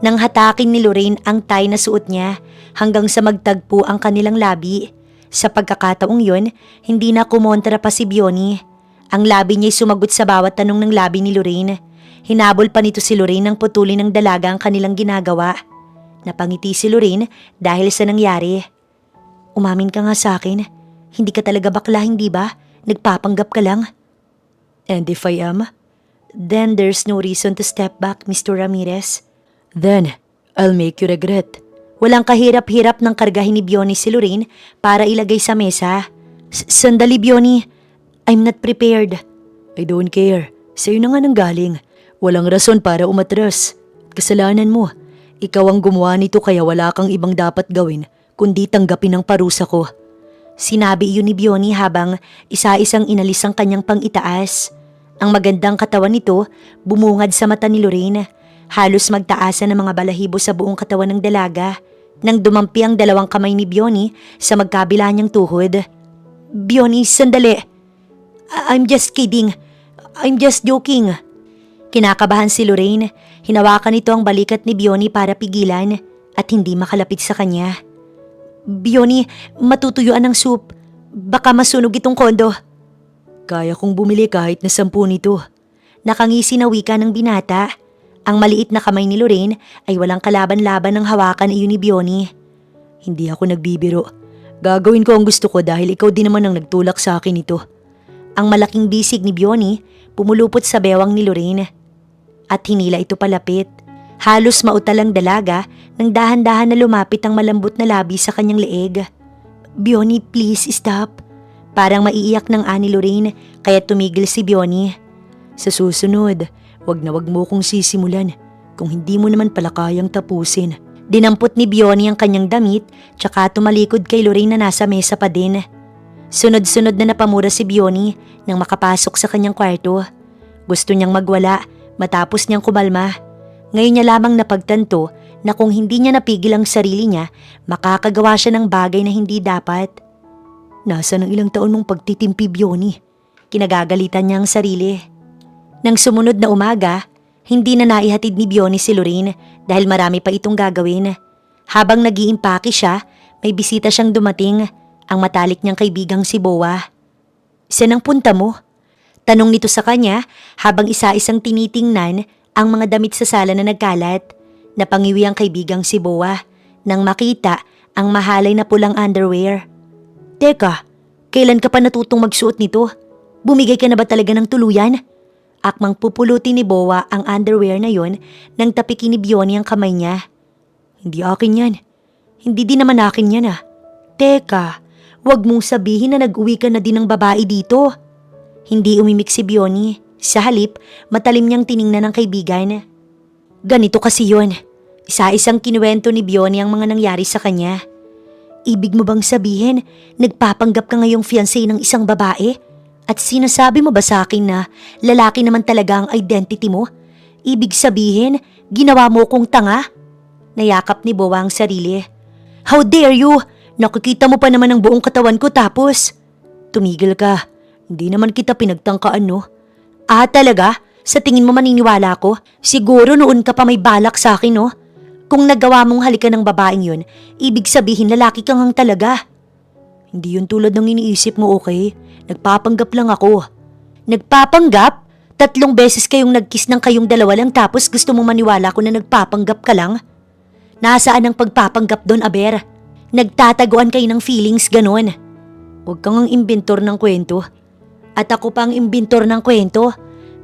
nang hatakin ni Lorraine ang tie na suot niya hanggang sa magtagpo ang kanilang labi. Sa pagkakataong yon, hindi na kumontra pa si Bionnie. Ang labi niya'y sumagot sa bawat tanong ng labi ni Lorraine. Hinabol pa nito si Lorraine nang putulin ng dalaga ang kanilang ginagawa. Napangiti si Lorraine dahil sa nangyari. Umamin ka nga sa akin. Hindi ka talaga bakla, hindi ba? Nagpapanggap ka lang. And if I am? Then there's no reason to step back, Mr. Ramirez. Then, I'll make you regret. Walang kahirap-hirap ng kargahin ni Bionnie si Lorraine para ilagay sa mesa. Sandali, Bionnie. I'm not prepared. I don't care. Sa'yo na nga nang galing. Walang rason para umatras. Kasalanan mo. Ikaw ang gumawa nito kaya wala kang ibang dapat gawin kundi tanggapin ang parusa ko. Sinabi iyon ni Bionnie habang isa-isang inalis ang kanyang pang-itaas. Ang magandang katawan nito bumungad sa mata ni Lorraine. Halos magtaasan ng mga balahibo sa buong katawan ng dalaga nang dumampi ang dalawang kamay ni Bionnie sa magkabila niyang tuhod. Bionnie, sandali. I'm just kidding. I'm just joking. Kinakabahan si Lorraine. Hinawakan nito ang balikat ni Bionnie para pigilan at hindi makalapit sa kanya. Bionnie, matutuyuan ng soup. Baka masunog itong kondo. Kaya kong bumili kahit na 10 nito. Nakangisi na wika ng binata. Ang maliit na kamay ni Lorraine ay walang kalaban-laban ng hawakan iyon ni Bionnie. Hindi ako nagbibiro. Gagawin ko ang gusto ko dahil ikaw din naman ang nagtulak sa akin ito. Ang malaking bisig ni Bionnie pumulupot sa bewang ni Lorraine. At hinila ito palapit. Halos mautal ang dalaga nang dahan-dahan na lumapit ang malambot na labi sa kanyang leeg. Bionnie, please stop. Parang maiiyak ng ani Lorraine kaya tumigil si Bionnie. Sa susunod, wag mo kong sisimulan kung hindi mo naman pala kayang tapusin. Dinampot ni Bionnie ang kanyang damit tsaka tumalikod kay Lorraine na nasa mesa pa din. Sunod-sunod na napamura si Bionnie nang makapasok sa kanyang kwarto. Gusto niyang magwala matapos niyang kumalma. Ngayon niya lamang napagtanto na kung hindi niya napigil ang sarili niya, makakagawa siya ng bagay na hindi dapat. Nasa ng ilang taon mong pagtitimpi, Bionnie? Kinagagalitan niya ang sarili. Nang sumunod na umaga, hindi na naihatid ni Bionnie si Lorraine dahil marami pa itong gagawin. Habang nag-iimpake siya, may bisita siyang dumating, ang matalik niyang kaibigang si Boa. Saan ang punta mo? Tanong nito sa kanya habang isa-isang tinitingnan ang mga damit sa sala na nagkalat. Napangiwi ang kaibigang si Boa nang makita ang mahalay na pulang underwear. Teka, kailan ka pa natutong magsuot nito? Bumigay ka na ba talaga ng tuluyan? Akmang pupulutin ni Boa ang underwear na yon nang tapikin ni Bionnie ang kamay niya. Hindi akin yan. Hindi din naman akin yan ah. Teka, wag mong sabihin na nag-uwi ka na din ng babae dito. Hindi umimik si Bionnie. Sa halip, matalim niyang tiningnan ng kaibigan. Ganito kasi yon. Isa-isang kinuwento ni Bionnie ang mga nangyari sa kanya. Ibig mo bang sabihin, nagpapanggap ka ngayong fiancé ng isang babae? At sinasabi mo ba sa akin na lalaki naman talaga ang identity mo? Ibig sabihin, ginawa mo kong tanga? Nayakap ni Boa ang sarili. How dare you? Nakikita mo pa naman ang buong katawan ko tapos. Tumigil ka. Hindi naman kita pinagtangkaan, no? Ah, talaga? Sa tingin mo maniniwala ko? Siguro noon ka pa may balak sa akin, no? Kung nagawa mong halikan ng babaeng yun, ibig sabihin lalaki kang hang talaga. Hindi yun tulad ng iniisip mo, okay? Nagpapanggap lang ako. Nagpapanggap? 3 beses kayong nagkiss ng kayong dalawa lang tapos gusto mong maniwala ko na nagpapanggap ka lang? Nasaan ang pagpapanggap doon, Aber? Nagtataguan kayo ng feelings ganon. Huwag kang ang imbintor ng kwento. At ako pa ang imbintor ng kwento.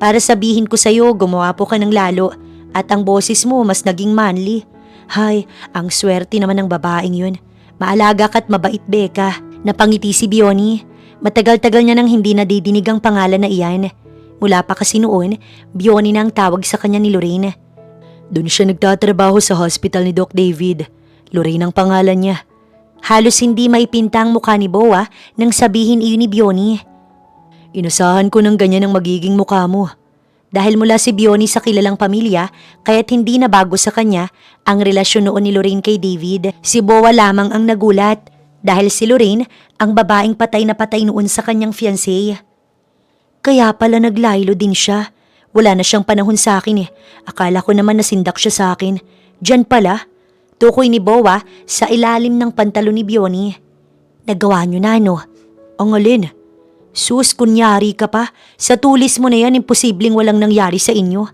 Para sabihin ko sa'yo, gumawa po ka ng lalo. At ang boses mo mas naging manly. Hay, ang swerte naman ng babaeng yun. Maalaga ka't mabait, Beka. Napangiti si Bionnie. Matagal-tagal niya nang hindi nadidinig ang pangalan na iyan. Mula pa kasi noon, Bionnie na ang tawag sa kanya ni Lorraine. Doon siya nagtatrabaho sa hospital ni Doc David. Lorraine ang pangalan niya. Halos hindi maipinta ang mukha ni Boa nang sabihin iyon ni Bionnie. Inasahan ko ng ganyan ang magiging mukha mo. Dahil mula si Bionnie sa kilalang pamilya, kaya't hindi na bago sa kanya ang relasyon noon ni Lorraine kay David. Si Boa lamang ang nagulat dahil si Lorraine ang babaeng patay na patay noon sa kanyang fiancé. Kaya pala naglaylo din siya. Wala na siyang panahon sa akin eh. Akala ko naman nasindak siya sa akin. Diyan pala. Tukoy ni Bowa sa ilalim ng pantalon ni Bioni. Nagawa niyo na no? Ang alin? Sus, kunyari ka pa. Sa tulis mo na yan, imposibleng walang nangyari sa inyo.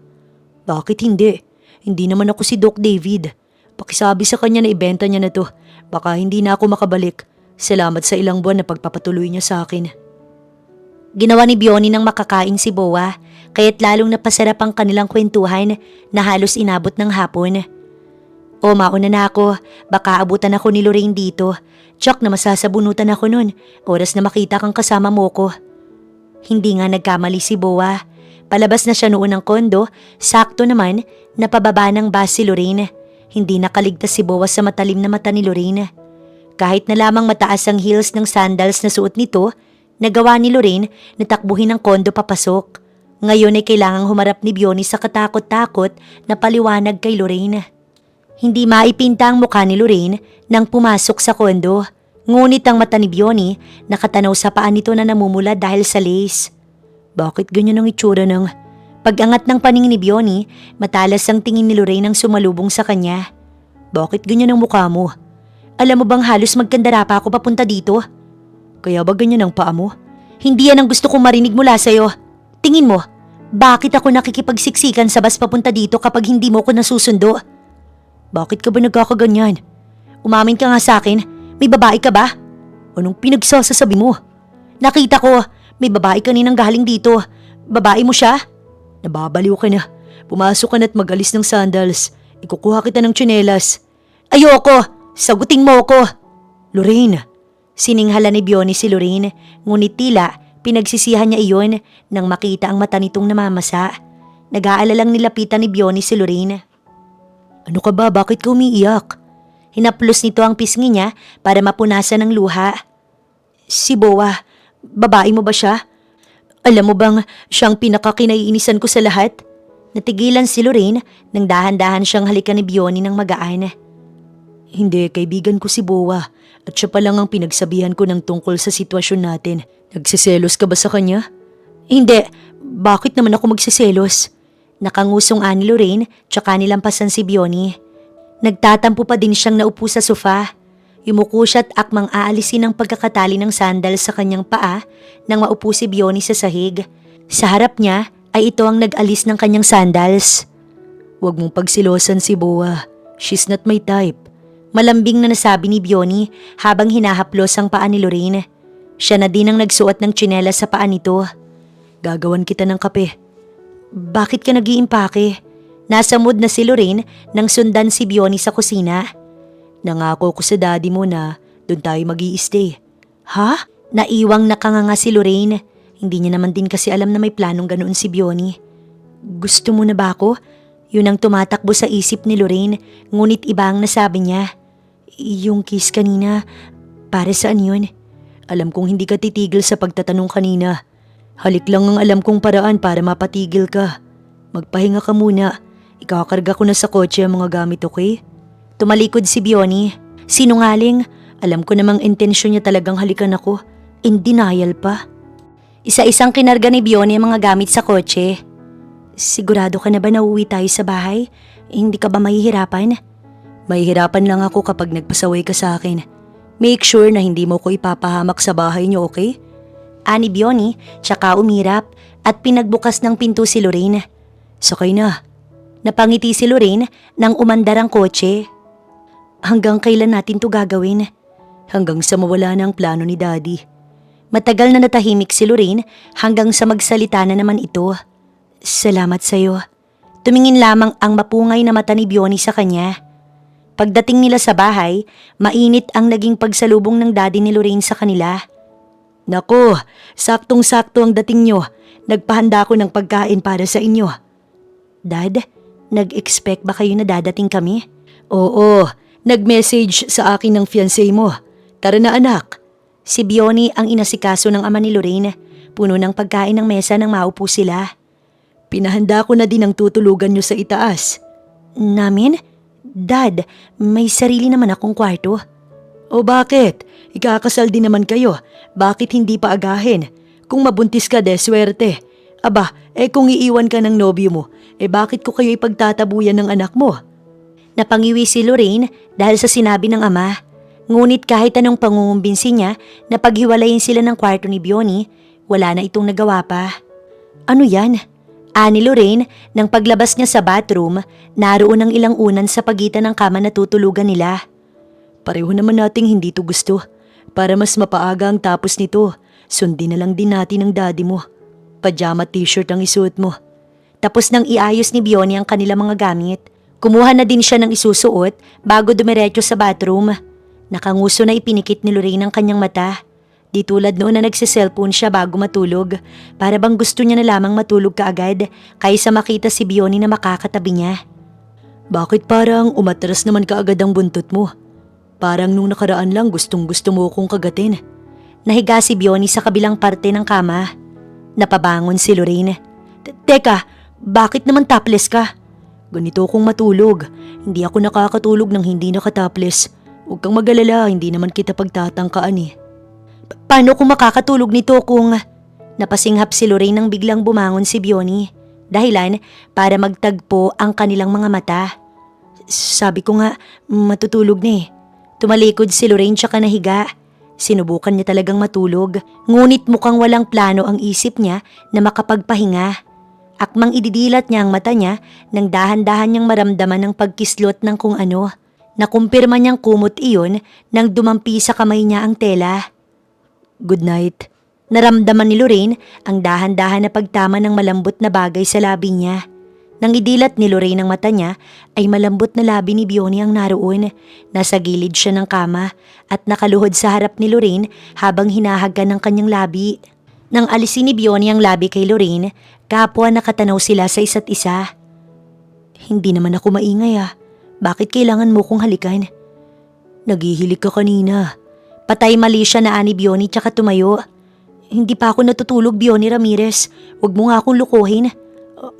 Bakit hindi? Hindi naman ako si Doc David. Pakisabi sa kanya na ibenta niya na to. Baka hindi na ako makabalik. Salamat sa ilang buwan na pagpapatuloy niya sa akin. Ginawa ni Bioni ng makakain si Bowa, kaya't lalong napasarap ang kanilang kwentuhan na halos inabot ng hapon. O mauna na ako, baka abutan ako ni Lorraine dito. Tsak na masasabunutan ako nun, oras na makita kang kasama mo ko. Hindi nga nagkamali si Bowa. Palabas na siya noon ng kondo, sakto naman napababa ng bus si Lorraine. Hindi nakaligtas si Bowa sa matalim na mata ni Lorraine. Kahit na lamang mataas ang heels ng sandals na suot nito, nagawa ni Lorraine na takbuhin ang kondo papasok. Ngayon ay kailangang humarap ni Bioni sa katakot-takot na paliwanag kay Lorraine. Hindi maipinta ang mukha ni Lorraine nang pumasok sa kondo. Ngunit ang mata ni Bioni nakatanaw sa paa nito na namumula dahil sa lace. Bakit ganyan ang itsura ng... Pag-angat ng paningin ni Bioni, matalas ang tingin ni Lorraine ang sumalubong sa kanya. Bakit ganyan ang mukha mo? Alam mo bang halos magkandara pa ako papunta dito? Kaya ba ganyan ang paa mo? Hindi yan ang gusto kong marinig mula sa'yo. Tingin mo, bakit ako nakikipagsiksikan sa bus papunta dito kapag hindi mo ko nasusundo? Bakit ka ba nagkakaganyan? Umamin ka nga sa akin, may babae ka ba? Anong pinagsasasabi mo? Nakita ko, may babae kaninang galing dito. Babae mo siya? Nababaliw ka na. Pumasok ka na't mag-alis ng sandals. Ikukuha kita ng tsinelas. Ayoko! Sagutin mo ako! Lorraine! Sininghala ni Bioni si Lorraine, ngunit tila pinagsisihan niya iyon nang makita ang mata nitong namamasa. Nag-aalalang nilapitan ni Bioni si Lorraine. Ano ka ba? Bakit ka umiiyak? Hinaplos nito ang pisngi niya para mapunasan ng luha. Si Bowa, babae mo ba siya? Alam mo bang siyang pinakakinaiinisan ko sa lahat? Natigilan si Lorraine nang dahan-dahan siyang halikan ni Bioni ng magaan. Hindi, kaibigan ko si Bowa at siya pa lang ang pinagsabihan ko ng tungkol sa sitwasyon natin. Nagsiselos ka ba sa kanya? Hindi, bakit naman ako magsiselos? Nakangusong ani Lorraine tsaka nilampasan si Bioni. Nagtatampo pa din siyang naupo sa sofa. Yumuko siya at akmang aalisin ang pagkakatali ng sandal sa kanyang paa nang maupo si Bioni sa sahig. Sa harap niya ay ito ang nag-alis ng kanyang sandals. Huwag mong pagsilosan si Bowa. She's not my type. Malambing na nasabi ni Bioni habang hinahaplos ang paa ni Lorraine. Siya na din ang nagsuot ng tsinelas sa paa nito. Gagawan kita ng kape. Bakit ka nag-iimpake? Nasa mood na si Lorraine nang sundan si Bioni sa kusina. Nangako ko sa daddy mo na doon tayo mag-i-stay. Ha? Naiwang nakanganga si Lorraine. Hindi niya naman din kasi alam na may planong ganoon si Bioni. Gusto mo na ba ako? Yun ang tumatakbo sa isip ni Lorraine, ngunit iba ang nasabi niya. Yung kiss kanina, para saan yun? Alam kong hindi ka titigil sa pagtatanong kanina. Halik lang ang alam kong paraan para mapatigil ka. Magpahinga ka muna. Ikakarga ko na sa kotse ang mga gamit, okay? Tumalikod si Bioni. Sinungaling, alam ko namang intensyon niya talagang halikan ako. In denial pa. Isa-isang kinarga ni Bioni ang mga gamit sa kotse. Sigurado ka na ba na uuwi tayo sa bahay? Hindi ka ba mahihirapan? Mahihirapan lang ako kapag nagpasaway ka sa akin. Make sure na hindi mo ko ipapahamak sa bahay niyo, okay? Ani Bioni, tsaka umirap at pinagbukas ng pinto si Lorraine. Sakay na. Napangiti si Lorraine nang umandar ang kotse. Hanggang kailan natin to gagawin? Hanggang sa mawala na ang plano ni Daddy. Matagal na natahimik si Lorraine hanggang sa magsalita na naman ito. Salamat sa'yo. Tumingin lamang ang mapungay na mata ni Bioni sa kanya. Pagdating nila sa bahay, mainit ang naging pagsalubong ng daddy ni Lorraine sa kanila. Nako, saktong-sakto ang dating nyo. Nagpahanda ako ng pagkain para sa inyo. Dad, nag-expect ba kayo na dadating kami? Oo, nag-message sa akin ng fiancé mo. Tara na anak. Si Bioni ang inasikaso ng ama ni Lorraine. Puno ng pagkain ng mesa nang maupo sila. Pinahanda ko na din ang tutulugan nyo sa itaas. Namin? Dad, may sarili naman akong kwarto. O bakit? Ikakasal din naman kayo. Bakit hindi pa agahin? Kung mabuntis ka swerte. Aba, kung iiwan ka ng nobyo mo, bakit ko kayo ipagtatabuyan ng anak mo? Napangiwi si Lorraine dahil sa sinabi ng ama. Ngunit kahit anong pangungumbinsi niya na paghiwalayin sila ng kwarto ni Bionnie, wala na itong nagawa pa. Ano yan? Ani Lorraine, nang paglabas niya sa bathroom, naroon ang ilang unan sa pagitan ng kama na tutulugan nila. Pareho naman nating hindi to gusto. Para mas mapaaga ang tapos nito, sundin na lang din natin ang daddy mo. Pajama t-shirt ang isuot mo. Tapos nang iayos ni Bionnie ang kanilang mga gamit, kumuha na din siya ng isusuot bago dumiretso sa bathroom. Nakanguso na ipinikit ni Lorraine ang kanyang mata. Di tulad noon na nagsiselfone siya bago matulog, para bang gusto niya na lamang matulog kaagad kaysa makita si Bionnie na makakatabi niya. Bakit parang umatras naman kaagad ang buntot mo? Parang nung nakaraan lang gustong gusto mo kong kagatin. Nahiga si Bionnie sa kabilang parte ng kama. Napabangon si Lorraine. Teka, bakit naman topless ka? Ganito akong matulog. Hindi ako nakakatulog nang hindi nakatopless. Huwag kang mag-alala, hindi naman kita pagtatangkaan Paano kung makakatulog nito kung... Napasinghap si Lorraine nang biglang bumangon si Bionnie. Dahilan para magtagpo ang kanilang mga mata. Sabi ko nga, matutulog na Tumalikod si Lorraine tsaka nahiga. Sinubukan niya talagang matulog, ngunit mukhang walang plano ang isip niya na makapagpahinga. Akmang ididilat niya ang mata niya nang dahan-dahan niyang maramdaman ang pagkislot ng kung ano. Nakumpirma niyang kumot iyon nang dumampi sa kamay niya ang tela. Good night. Naramdaman ni Lorraine ang dahan-dahan na pagtama ng malambot na bagay sa labi niya. Nang idilat ni Lorraine ang mata niya, ay malambot na labi ni Bionnie ang naroon. Nasa gilid siya ng kama at nakaluhod sa harap ni Lorraine habang hinahagan ng kanyang labi. Nang alisin ni Bionnie ang labi kay Lorraine, kapwa nakatanaw sila sa isa't isa. Hindi naman ako maingay Bakit kailangan mo kong halikan? Naghihilig ka kanina. Patay mali siya na ani Bionnie tsaka tumayo. Hindi pa ako natutulog, Bionnie Ramirez. Huwag mo nga akong lukuhin.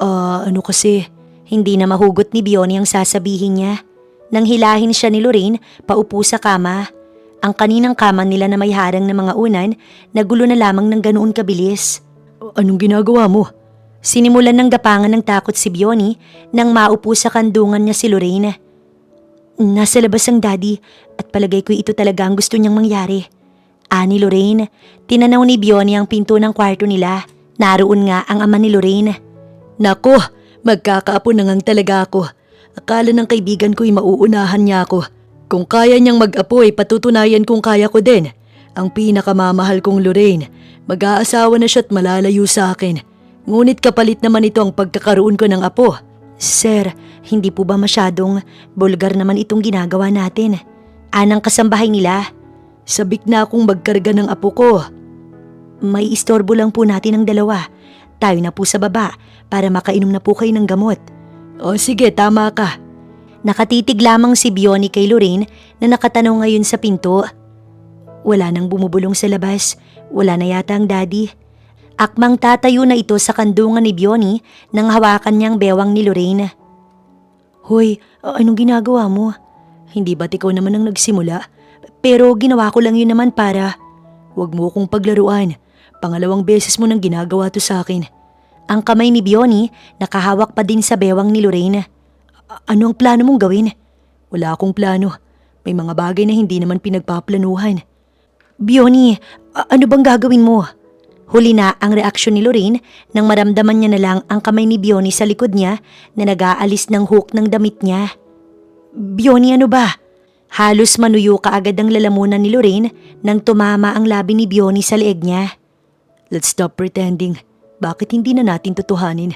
Ano kasi? Hindi na mahugot ni Bionnie ang sasabihin niya. Nang hilahin siya ni Lorraine, paupo sa kama. Ang kaninang kama nila na may harang na mga unan, nagulo na lamang ng ganoon kabilis. Anong ginagawa mo? Sinimulan ng gapangan ng takot si Bionnie nang maupo sa kandungan niya si Lorraine. Nasa labas ang daddy at palagay ko ito talaga ang gusto niyang mangyari. Ani Lorraine, tinanaw ni Bionnie ang pinto ng kwarto nila. Naroon nga ang ama ni Lorraine. Nako, magkakaapo na ngang talaga ako. Akala ng kaibigan ko'y mauunahan niya ako. Kung kaya niyang mag-apo patutunayan kung kaya ko din. Ang pinakamamahal kong Lorraine, mag-aasawa na siya't malalayo sa akin. Ngunit kapalit naman ito ang pagkakaroon ko ng apo. Sir, hindi po ba masyadong bulgar naman itong ginagawa natin? Anang kasambahay nila? Sabik na akong magkarga ng apo ko. May istorbo lang po natin ang dalawa. Tayo na po sa baba para makainom na po kayo ng gamot. O sige, tama ka. Nakatitig lamang si Bionnie kay Lorraine na nakatanong ngayon sa pinto. Wala nang bumubulong sa labas. Wala na yata ang daddy. Akmang tatayo na ito sa kandungan ni Bionnie nang hawakan niyang bewang ni Lorraine. Hoy, anong ginagawa mo? Hindi ba't ikaw naman ang nagsimula? Pero ginawa ko lang yun naman para... Huwag mo akong paglaruan. Pangalawang beses mo nang ginagawa to sa akin. Ang kamay ni Bionnie nakahawak pa din sa bewang ni Lorraine. Ano ang plano mong gawin? Wala akong plano. May mga bagay na hindi naman pinagpaplanuhan. Bionnie, ano bang gagawin mo? Huli na ang reaksyon ni Lorraine nang maramdaman niya na lang ang kamay ni Bionnie sa likod niya na nag-aalis ng hook ng damit niya. Bionnie, ano ba? Halos manuyo kaagad ang lalamunan ni Lorraine nang tumama ang labi ni Bionnie sa leeg niya. Let's stop pretending. Bakit hindi na natin tutuhanin?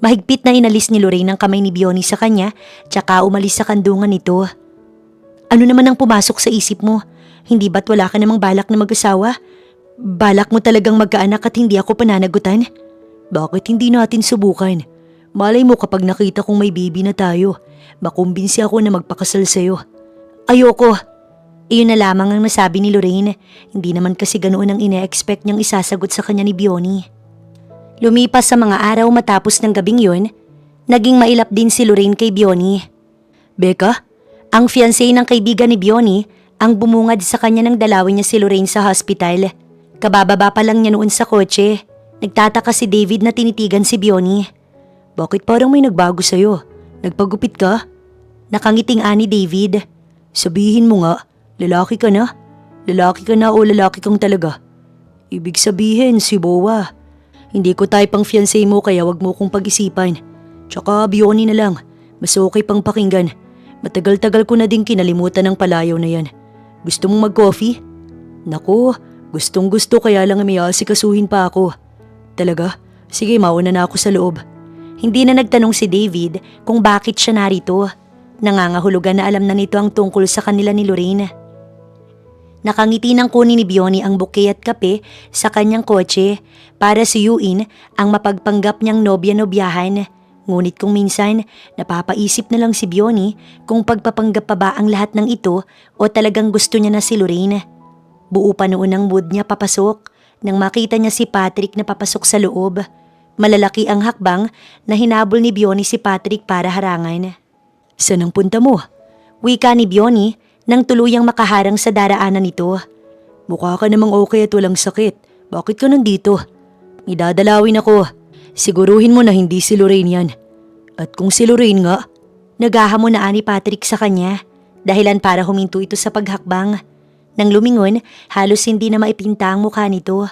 Mahigpit na inalis ni Lorraine ang kamay ni Bionnie sa kanya tsaka umalis sa kandungan nito. Ano naman ang pumasok sa isip mo? Hindi ba't wala ka namang balak na mag-asawa? Balak mo talagang magkaanak at hindi ako pananagutan? Bakit hindi natin subukan? Malay mo kapag nakita kong may baby na tayo, makumbinsi ako na magpakasal sa'yo. Ayoko. Iyon na lamang ang nasabi ni Lorraine. Hindi naman kasi ganoon ang ine-expect niyang isasagot sa kanya ni Bionnie. Lumipas sa mga araw matapos ng gabing yun, naging mailap din si Lorraine kay Bionnie. Becca? Ang fiancé ng kaibigan ni Bionnie ang bumungad sa kanya nang dalawin niya si Lorraine sa hospital. Kabababa pa lang niya noon sa kotse. Nagtataka si David na tinitigan si Bionnie. Bakit parang may nagbago sa'yo? Nagpagupit ka? Nakangiting ani David. Sabihin mo nga, lalaki ka na? Lalaki ka na o lalaki kang talaga? Ibig sabihin, si Boa. Hindi ko type pang fiancé mo kaya wag mo kong pag-isipan. Tsaka Bionnie na lang, mas okay pang pakinggan. Matagal-tagal ko na din kinalimutan ng palayaw na yan. Gusto mong mag-coffee? Naku, gustong gusto kaya lang may asikasuhin pa ako. Talaga? Sige, mauna na ako sa loob. Hindi na nagtanong si David kung bakit siya narito. Nangangahulugan na alam na nito ang tungkol sa kanila ni Lorraine. Nakangiti ng kunin ni Bionnie ang bouquet at kape sa kanyang kotse para suyuin ang mapagpanggap niyang nobya-nobyahan. Ngunit kung minsan, napapaisip na lang si Bionnie kung pagpapanggap pa ba ang lahat ng ito o talagang gusto niya na si Lorraine. Buo pa noon ang mood niya papasok nang makita niya si Patrick na papasok sa loob. Malalaki ang hakbang na hinabol ni Bionnie si Patrick para harangan. Saan ang punta mo? Wika ni Bionnie nang tuluyang makaharang sa daraanan nito. Mukha ka namang okay at walang sakit. Bakit ka nandito? May dadalawin ako. Siguruhin mo na hindi si Lorraine yan. At kung si Lorraine nga, naghahamon na ani Patrick sa kanya. Dahilan para huminto ito sa paghakbang. Nang lumingon, halos hindi na maipinta ang mukha nito.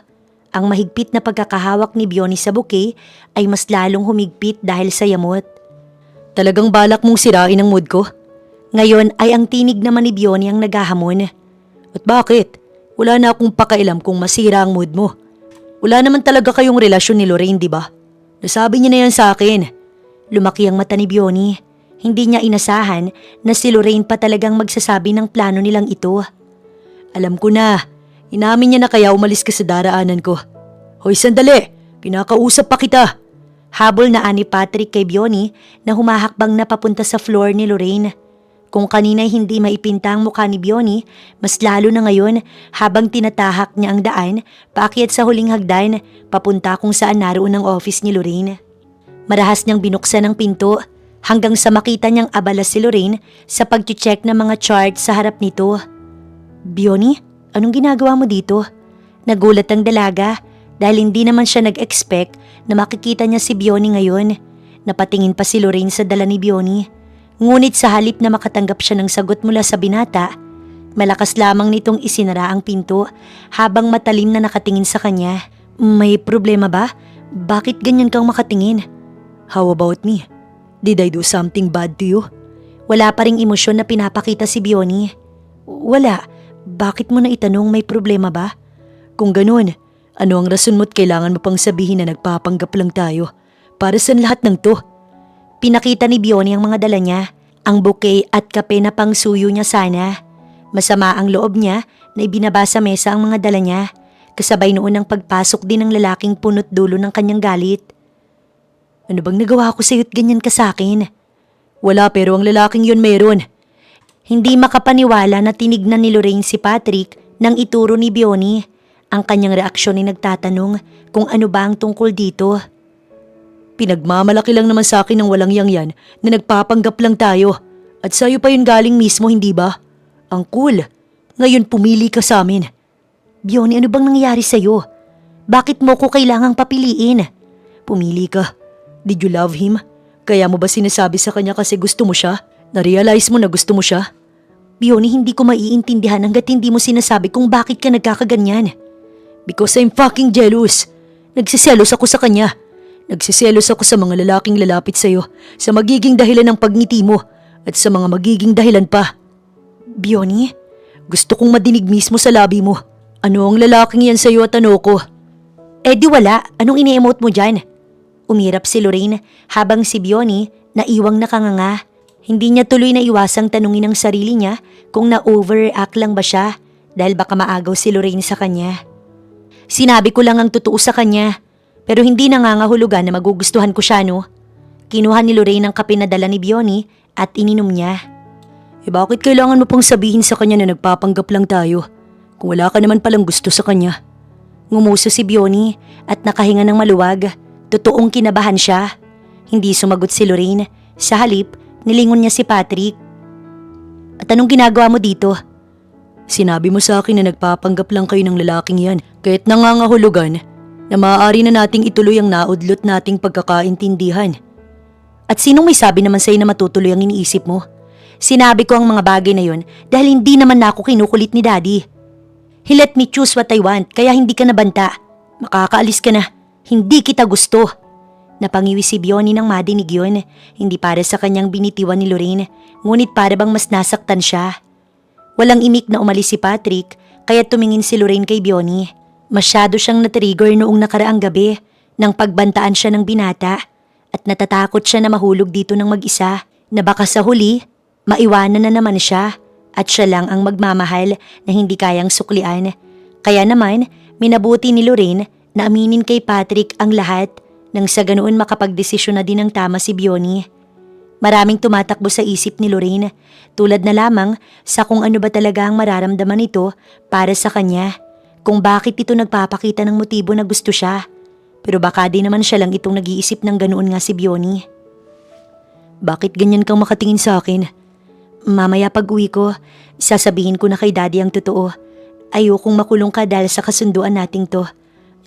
Ang mahigpit na pagkakahawak ni Bionnie sa bouquet ay mas lalong humigpit dahil sa yamot. Talagang balak mong sirain ang mood ko? Ngayon ay ang tinig naman ni Bionnie ang naghahamon. At bakit? Wala na akong pakailam kung masira ang mood mo. Wala naman talaga kayong relasyon ni Lorraine, di ba? Nasabi niya na yan sa akin. Lumaki ang mata ni Bionnie. Hindi niya inasahan na si Lorraine pa talagang magsasabi ng plano nilang ito. Alam ko na. Inamin niya na kaya umalis ka sa daraanan ko. Hoy, sandali! Pinakausap pa kita! Habol na ani Patrick kay Bionnie na humahakbang na papunta sa floor ni Lorraine. Kung kanina'y hindi maipinta ang mukha ni Bionnie, mas lalo na ngayon habang tinatahak niya ang daan paakyat sa huling hagdan papunta kung saan naroon ang office ni Lorraine. Marahas niyang binuksan ang pinto hanggang sa makita niyang abala si Lorraine sa pag-check ng mga chart sa harap nito. Bionnie, anong ginagawa mo dito? Nagulat ang dalaga dahil hindi naman siya nag-expect na makikita niya si Bionnie ngayon. Napatingin pa si Lorraine sa dala ni Bionnie. Ngunit sa halip na makatanggap siya ng sagot mula sa binata, malakas lamang nitong isinara ang pinto habang matalim na nakatingin sa kanya. May problema ba? Bakit ganyan kang makatingin? How about me? Did I do something bad to you? Wala pa ring emosyon na pinapakita si Bionnie. Wala. Bakit mo na itanong may problema ba? Kung ganun, ano ang rason mo't kailangan mo pang sabihin na nagpapanggap lang tayo? Para saan lahat ng to? Pinakita ni Bionnie ang mga dala niya, ang bouquet at kape na pangsuyo niya sana. Masama ang loob niya na ibinaba sa mesa ang mga dala niya, kasabay noon ang pagpasok din ng lalaking punot dulo ng kanyang galit. Ano bang nagawa ko sa'yo't ganyan ka sa'kin? Wala, pero ang lalaking yun meron. Hindi makapaniwala na tinignan ni Lorraine si Patrick nang ituro ni Bionnie. Ang kanyang reaksyon ay nagtatanong kung ano ba ang tungkol dito. Pinagmamalaki lang naman sa akin ng walang yang yan na nagpapanggap lang tayo. At sa'yo pa yun galing mismo, hindi ba? Ang cool. Ngayon pumili ka sa amin. Bionnie, ano bang nangyari sa'yo? Bakit mo ko kailangang papiliin? Pumili ka. Did you love him? Kaya mo ba sinasabi sa kanya kasi gusto mo siya? Na-realize mo na gusto mo siya? Bionnie, hindi ko maiintindihan hanggat hindi mo sinasabi kung bakit ka nagkakaganyan. Because I'm fucking jealous. Nagsiselos ako sa kanya. Nagsiselos ako sa mga lalaking lalapit sa'yo, sa magiging dahilan ng pagngiti mo, at sa mga magiging dahilan pa. Bionnie? Gusto kong madinig mismo sa labi mo. Ano ang lalaking yan sa'yo at ano ko? Eh di wala, anong ini-emote mo dyan? Umirap si Lorraine habang si Bionnie naiwang nakanganga. Hindi niya tuloy na iwasang tanungin ang sarili niya kung na-overact lang ba siya dahil baka maagaw si Lorraine sa kanya. Sinabi ko lang ang totoo sa kanya. Pero hindi nangangahulugan na magugustuhan ko siya, no? Kinuha ni Lorraine ang kape na dala ni Bionnie at ininom niya. Eh bakit kailangan mo pang sabihin sa kanya na nagpapanggap lang tayo? Kung wala ka naman palang gusto sa kanya. Ngumuso si Bionnie at nakahinga ng maluwag. Totoong kinabahan siya. Hindi sumagot si Lorraine. Sa halip, nilingon niya si Patrick. At anong ginagawa mo dito? Sinabi mo sa akin na nagpapanggap lang kayo ng lalaking yan. Kaya't nangangahulugan na maaari na nating ituloy ang naudlot nating pagkakaintindihan. At sinong may sabi naman sa'yo na matutuloy ang iniisip mo? Sinabi ko ang mga bagay na yon dahil hindi naman na ako kinukulit ni Daddy. He let me choose what I want kaya hindi ka nabanta. Makakaalis ka na. Hindi kita gusto. Napangiwi si Bionnie nang madinig yun. Hindi para sa kanyang binitiwan ni Lorraine, ngunit para bang mas nasaktan siya. Walang imik na umalis si Patrick, kaya tumingin si Lorraine kay Bionnie. Masyado siyang natrigger noong nakaraang gabi nang pagbantaan siya ng binata at natatakot siya na mahulog dito ng mag-isa na baka sa huli, maiwanan na naman siya at siya lang ang magmamahal na hindi kayang suklian. Kaya naman, minabuti ni Lorraine na aminin kay Patrick ang lahat nang sa ganoon makapagdesisyon na din ng tama si Bionnie. Maraming tumatakbo sa isip ni Lorraine, tulad na lamang sa kung ano ba talaga ang mararamdaman nito para sa kanya, kung bakit ito nagpapakita ng motibo na gusto siya. Pero baka din naman siya lang itong nag-iisip ng ganoon nga si Bionnie. Bakit ganyan kang makatingin sa akin? Mamaya pag uwi ko, sasabihin ko na kay Daddy ang totoo. Ayokong makulong ka dahil sa kasunduan nating to.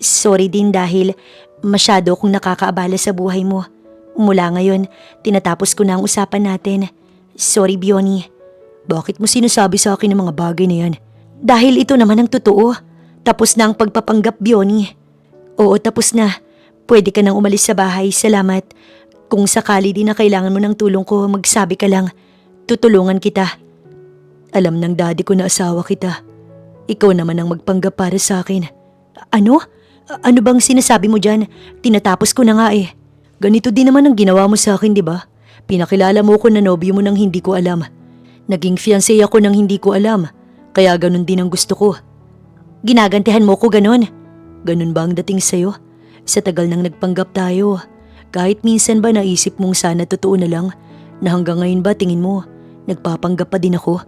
Sorry din dahil masyado akong nakakaabala sa buhay mo. Mula ngayon, tinatapos ko na ang usapan natin. Sorry, Bionnie. Bakit mo sinasabi sa akin ang mga bagay na yan? Dahil ito naman ang totoo. Tapos na ang pagpapanggap, Bionnie. Oo, tapos na. Pwede ka nang umalis sa bahay. Salamat. Kung sakali din na kailangan mo ng tulong ko, magsabi ka lang. Tutulungan kita. Alam ng Daddy ko na asawa kita. Ikaw naman ang magpanggap para sa akin. Ano? Ano bang sinasabi mo dyan? Tinatapos ko na nga eh. Ganito din naman ang ginawa mo sa akin, di ba? Pinakilala mo ko na nobyo mo nang hindi ko alam. Naging fiancé ako nang hindi ko alam. Kaya ganun din ang gusto ko. Ginagantihan mo ko ganun? Ganun ba ang dating sa'yo? Sa tagal nang nagpanggap tayo. Kahit minsan ba naisip mong sana totoo na lang? Na hanggang ngayon ba tingin mo, nagpapanggap pa din ako?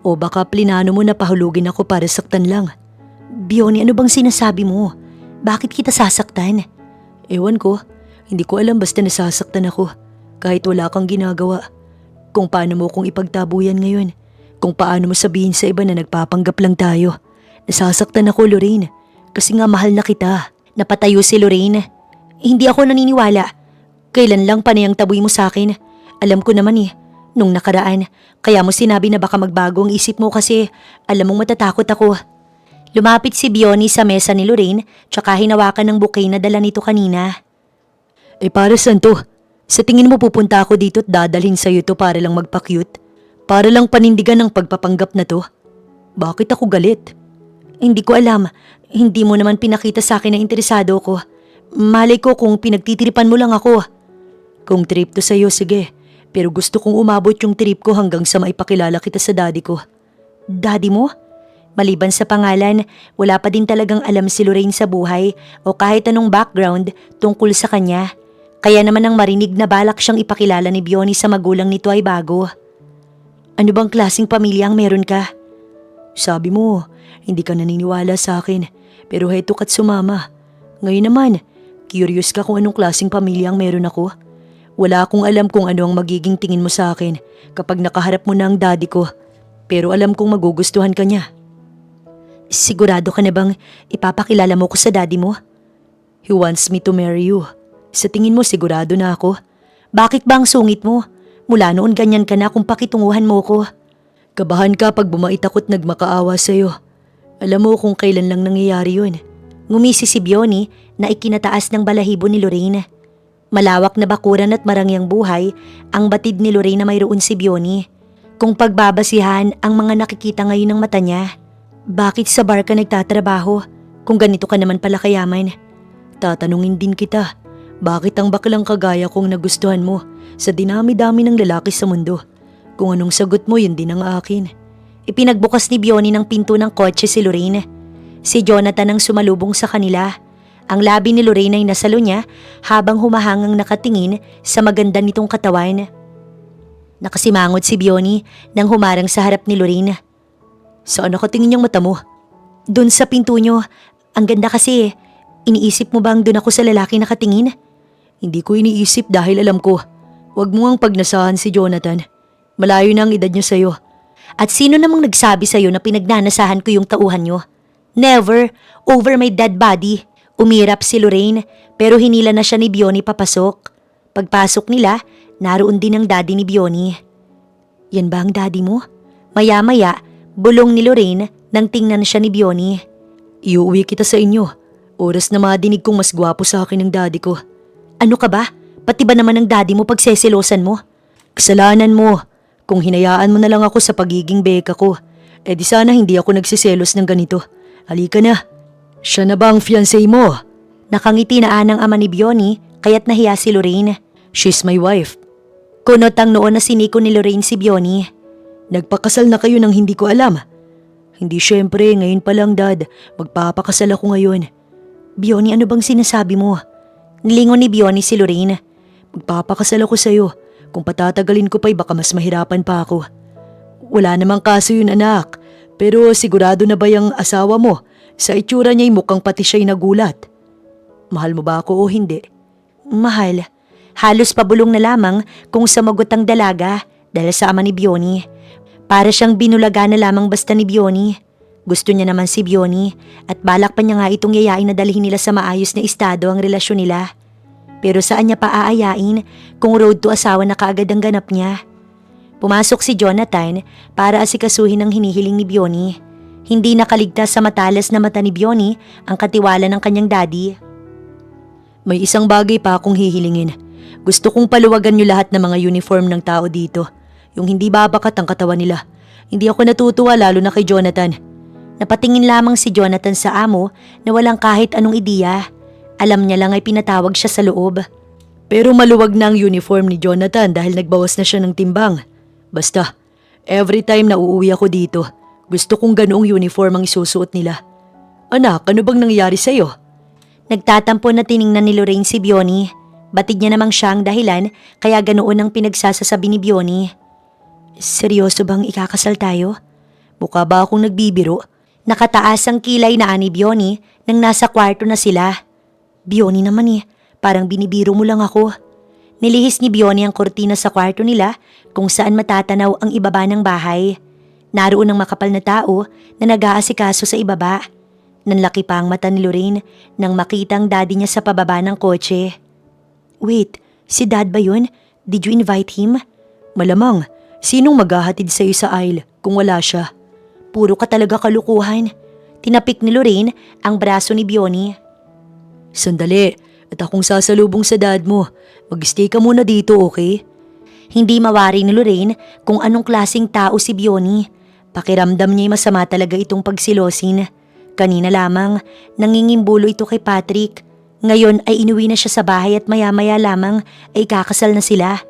O baka plinano mo na pahulugin ako para saktan lang? Bionnie, ano bang sinasabi mo? Bakit kita sasaktan? Ewan ko. Hindi ko alam basta nasasaktan ako. Kahit wala kang ginagawa. Kung paano mo kong ipagtabuyan ngayon. Kung paano mo sabihin sa iba na nagpapanggap lang tayo. Nasasaktan ako, Lorraine. Kasi nga mahal na kita. Napatayo si Lorraine. Hindi ako naniniwala. Kailan lang panay ang taboy mo sa akin? Alam ko naman eh. Nung nakaraan, kaya mo sinabi na baka magbago ang isip mo kasi alam mong matatakot ako. Lumapit si Bionnie sa mesa ni Lorraine tsaka hinawakan ng bouquet na dala nito kanina. Para saan to? Sa tingin mo pupunta ako dito at dadalhin sa'yo to para lang magpa-cute? Para lang panindigan ng pagpapanggap na to? Bakit ako galit? Hindi ko alam. Hindi mo naman pinakita sa akin na interesado ko. Malay ko kung pinagtitiripan mo lang ako. Kung trip to sa'yo, sige. Pero gusto kong umabot yung trip ko hanggang sa maipakilala kita sa daddy ko. Daddy mo? Maliban sa pangalan, wala pa din talagang alam si Lorraine sa buhay o kahit anong background tungkol sa kanya. Kaya naman ang marinig na balak siyang ipakilala ni Bionnie sa magulang nito ay bago. Ano bang klaseng pamilya ang meron ka? Sabi mo, hindi ka naniniwala sa akin. Pero heto ka't sumama. Ngayon naman, curious ka kung anong klaseng pamilya ang meron ako. Wala akong alam kung ano ang magiging tingin mo sa akin kapag nakaharap mo na ang daddy ko. Pero alam kong magugustuhan ka niya. Sigurado ka na bang ipapakilala mo ko sa daddy mo? He wants me to marry you. Sa tingin mo sigurado na ako? Bakit ba ang sungit mo? Mula noon ganyan ka na kung pakitunguhan mo ko. Kabahan ka pag bumait ako't nagmakaawa sa'yo. Alam mo kung kailan lang nangyayari yun. Ngumisi si Bionnie na ikinataas ng balahibo ni Lorraine. Malawak na bakuran at marangyang buhay ang batid ni Lorraine na mayroon si Bionnie. Kung pagbabasihan ang mga nakikita ngayon ng mata niya, bakit sa bar ka nagtatrabaho kung ganito ka naman pala kayaman? Tatanungin din kita. Bakit ang baklang kagaya kong nagustuhan mo sa dinami-dami ng lalaki sa mundo? Kung anong sagot mo, yun din ang akin. Ipinagbukas ni Bionnie ng pinto ng kotse si Lorraine. Si Jonathan ang sumalubong sa kanila. Ang labi ni Lorraine ay nasalo niya habang humahangang nakatingin sa maganda nitong katawan. Nakasimangot si Bionnie nang humarang sa harap ni Lorraine. Saan nakatingin yung mata mo? Doon sa pinto niyo. Ang ganda kasi. Iniisip mo bang doon ako sa lalaki nakatingin? Hindi ko iniisip dahil alam ko. Huwag mo ang pagnasahan si Jonathan. Malayo na ang edad niya sa'yo. At sino namang nagsabi sa'yo na pinagnanasahan ko yung tauhan nyo? Never, over my dead body. Umirap si Lorraine pero hinila na siya ni Bionnie papasok. Pagpasok nila, naroon din ang daddy ni Bionnie. Yan ba ang daddy mo? Maya-maya, bulong ni Lorraine nang tingnan siya ni Bionnie. Iuwi kita sa inyo. Oras na madinig kong mas gwapo sa akin ng daddy ko. Ano ka ba? Pati ba naman ang daddy mo pagseselosan mo? Kasalanan mo. Kung hinayaan mo na lang ako sa pagiging beka ko, di sana hindi ako nagsiselos ng ganito. Halika na. Siya na ba ang fiancé mo? Nakangiti na ang ama ni Bionnie kaya't nahiya si Lorraine. She's my wife. Kunot ang noon na siniko ni Lorraine si Bionnie. Nagpakasal na kayo nang hindi ko alam. Hindi syempre, ngayon pa lang dad. Magpapakasal ako ngayon. Bionnie, ano bang sinasabi mo? Nilingon ni Bionnie si Lorraine. Magpapakasal ako sa'yo. Kung patatagalin ko pa'y baka mas mahirapan pa ako. Wala namang kaso yun anak. Pero sigurado na ba yung asawa mo? Sa itsura niya'y mukhang pati siya'y nagulat. Mahal mo ba ako o hindi? Mahal. Halos pabulong na lamang kung samagot ang dalaga dahil sa ama ni Bionnie. Para siyang binulaga na lamang basta ni Bionnie. Gusto niya naman si Bionnie at balak pa niya nga itong yayain na dalhin nila sa maayos na estado ang relasyon nila. Pero saan niya pa aayain kung road to asawa na kaagad ang ganap niya? Pumasok si Jonathan para asikasuhin ang hinihiling ni Bionnie. Hindi nakaligtas sa matalas na mata ni Bionnie ang katiwala ng kanyang daddy. May isang bagay pa akong hihilingin. Gusto kong paluwagan niyo lahat ng mga uniform ng tao dito. Yung hindi babakat ang katawan nila. Hindi ako natutuwa lalo na kay Jonathan. Napatingin lamang si Jonathan sa amo na walang kahit anong ideya. Alam niya lang ay pinatawag siya sa loob. Pero maluwag na ang uniform ni Jonathan dahil nagbawas na siya ng timbang. Basta, every time na uuwi ako dito, gusto kong ganoong uniform ang isusuot nila. Anak, ano bang nangyari sa'yo? Nagtatampo na tiningnan ni Lorraine si Bionnie. Batid niya namang siya ang dahilan kaya ganoon ang pinagsasasabi ni Bionnie. Seryoso bang ikakasal tayo? Mukha ba akong nagbibiro? Nakataas ang kilay na ani Bionnie nang nasa kwarto na sila. Bionnie naman parang binibiro mo lang ako. Nilihis ni Bionnie ang kortina sa kwarto nila kung saan matatanaw ang ibaba ng bahay. Naroon ang makapal na tao na nag-aasikaso sa ibaba. Nanlaki pa ang mata ni Lorraine nang makita ang daddy niya sa pababa ng kotse. Wait, si dad ba yun? Did you invite him? Malamang, sinong maghahatid sa'yo sa aisle kung wala siya? Puro ka talaga kalukuhan. Tinapik ni Lorraine ang braso ni Bionnie. Sandali, at akong sasalubong sa dad mo. Mag-stay ka muna dito, okay? Hindi mawari ni Lorraine kung anong klaseng tao si Bionnie. Pakiramdam niya masama talaga itong pagsilosin. Kanina lamang, nangingimbulo ito kay Patrick. Ngayon ay inuwi na siya sa bahay at maya-maya lamang ay kakasal na sila.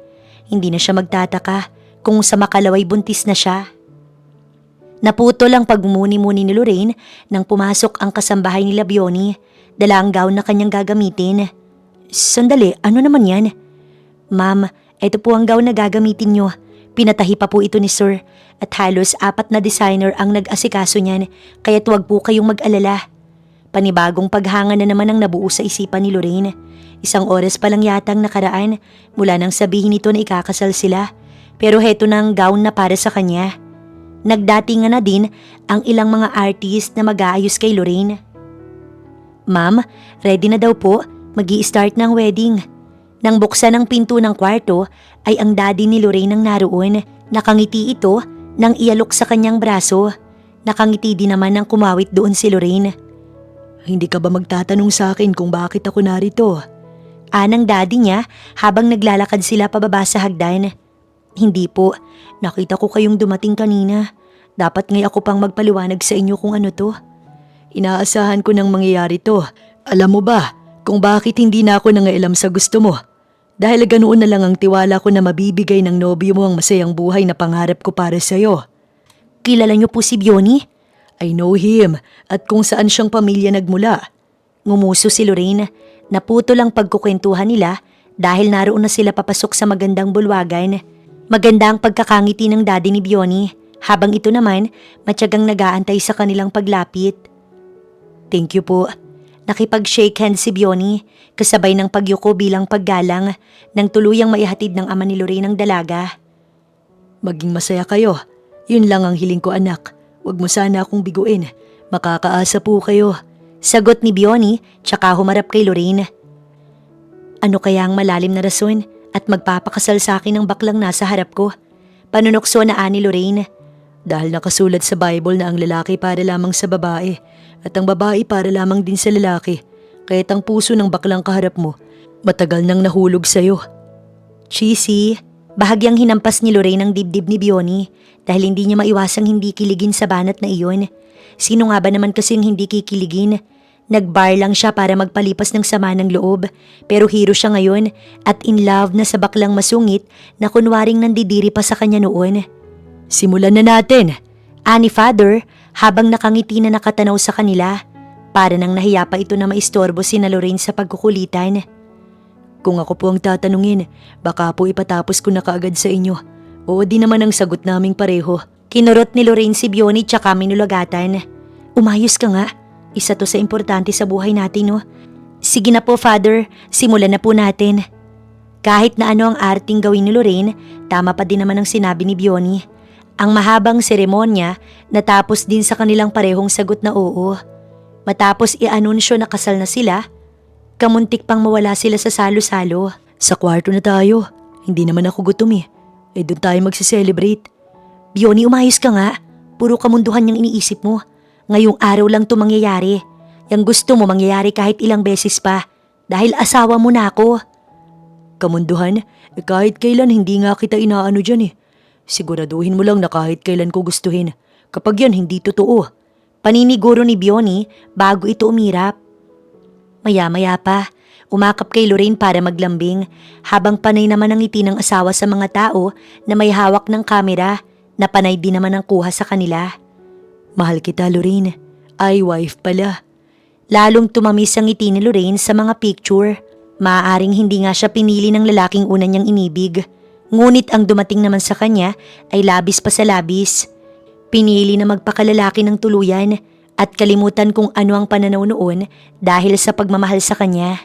Hindi na siya magtataka kung sa makalaway buntis na siya. Naputol ang pagmumuni-muni ni Lorraine nang pumasok ang kasambahay nila Bionnie. Dala ang gown na kanyang gagamitin. Sandali, ano naman yan? Ma'am, ito po ang gown na gagamitin nyo. Pinatahi pa po ito ni Sir at halos 4 na designer ang nag-asikaso niyan kaya huwag po kayong mag-alala. Panibagong paghanga na naman ang nabuo sa isipan ni Lorraine. 1 oras pa lang yatang nakaraan mula nang sabihin nito na ikakasal sila. Pero heto na ang gown na para sa kanya. Nagdatingan na din ang ilang mga artist na mag-aayos kay Lorraine. Ma'am, ready na daw po. Magi-start ng wedding. Nang buksan ang pinto ng kwarto ay ang daddy ni Lorraine ang naroon. Nakangiti ito nang ialok sa kanyang braso. Nakangiti din naman nang kumawit doon si Lorraine. Hindi ka ba magtatanong sa akin kung bakit ako narito? Anang daddy niya habang naglalakad sila pababa sa hagdan. Hindi po, nakita ko kayong dumating kanina. Dapat ngay ako pang magpaliwanag sa inyo kung ano to. Inaasahan ko nang mangyayari to. Alam mo ba kung bakit hindi na ako nangailam sa gusto mo? Dahil ganoon na lang ang tiwala ko na mabibigay ng nobyo mo ang masayang buhay na pangarap ko para sa'yo. Kilala niyo po si Bionnie? I know him at kung saan siyang pamilya nagmula. Ngumuso si Lorraine. Naputol ang pagkukwentuhan nila dahil naroon na sila papasok sa magandang bulwagan. Maganda ang pagkakangiti ng daddy ni Bionnie habang ito naman matyagang nag-aantay sa kanilang paglapit. Thank you po. Nakipag-shake hand si Bionnie kasabay ng pagyuko bilang paggalang nang tuluyang maihatid ng ama ni Lorraine ang dalaga. Maging masaya kayo. Yun lang ang hiling ko anak. Huwag mo sana akong biguin. Makakaasa po kayo. Sagot ni Bionnie tsaka humarap kay Lorraine. Ano kaya ang malalim na rason at magpapakasal sa akin ng baklang nasa harap ko? Panunokso na ani Lorraine. Dahil nakasulat sa Bible na ang lalaki para lamang sa babae at ang babae para lamang din sa lalaki. Kaya't ang puso ng baklang kaharap mo, matagal nang nahulog sa'yo. Cheesy. Bahagyang hinampas ni Lorraine ang dibdib ni Bionnie dahil hindi niya maiwasang hindi kiligin sa banat na iyon. Sino nga ba naman kasing hindi kikiligin? Nagbar lang siya para magpalipas ng sama ng loob pero hero siya ngayon at in love na sa baklang masungit na kunwaring nandidiri pa sa kanya noon. Simulan na natin. Ani Father habang nakangiti na nakatanaw sa kanila. Para nang nahiya pa ito na maistorbo sina Lorraine sa pagkukulitan. Kung ako po ang tatanungin, baka po ipatapos ko na kaagad sa inyo. Oo di naman ang sagot naming pareho. Kinurot ni Lorraine si Bionnie tsaka minulagatan. Umayos ka nga. Isa to sa importante sa buhay natin, no? Sige na po, Father. Simulan na po natin. Kahit na ano ang arting gawin ni Lorraine, tama pa din naman ang sinabi ni Bionnie. Ang mahabang seremonya natapos din sa kanilang parehong sagot na oo. Matapos i-anunsyo na kasal na sila, kamuntik pang mawala sila sa salo-salo. Sa kwarto na tayo. Hindi naman ako gutom eh. Doon tayo magse-celebrate. Bionnie, umayos ka nga. Puro kamunduhan yung iniisip mo. Ngayong araw lang to mangyayari. Yang gusto mo mangyayari kahit ilang beses pa. Dahil asawa mo na ako. Kamunduhan? Kahit kailan hindi nga kita inaano dyan eh. Siguraduhin mo lang na kahit kailan ko gustuhin. Kapag yan hindi totoo. Paniniguro ni Bionnie bago ito umirap. Maya-maya pa, umakap kay Lorraine para maglambing habang panay naman ang ngiti ng asawa sa mga tao na may hawak ng kamera na panay din naman ang kuha sa kanila. Mahal kita, Lorraine. Ay, wife pala. Lalong tumamis ang ngiti ni Lorraine sa mga picture. Maaaring hindi nga siya pinili ng lalaking una niyang inibig. Ngunit ang dumating naman sa kanya ay labis pa sa labis. Pinili na magpakalalaki ng tuluyan at kalimutan kung ano ang pananaw noon dahil sa pagmamahal sa kanya.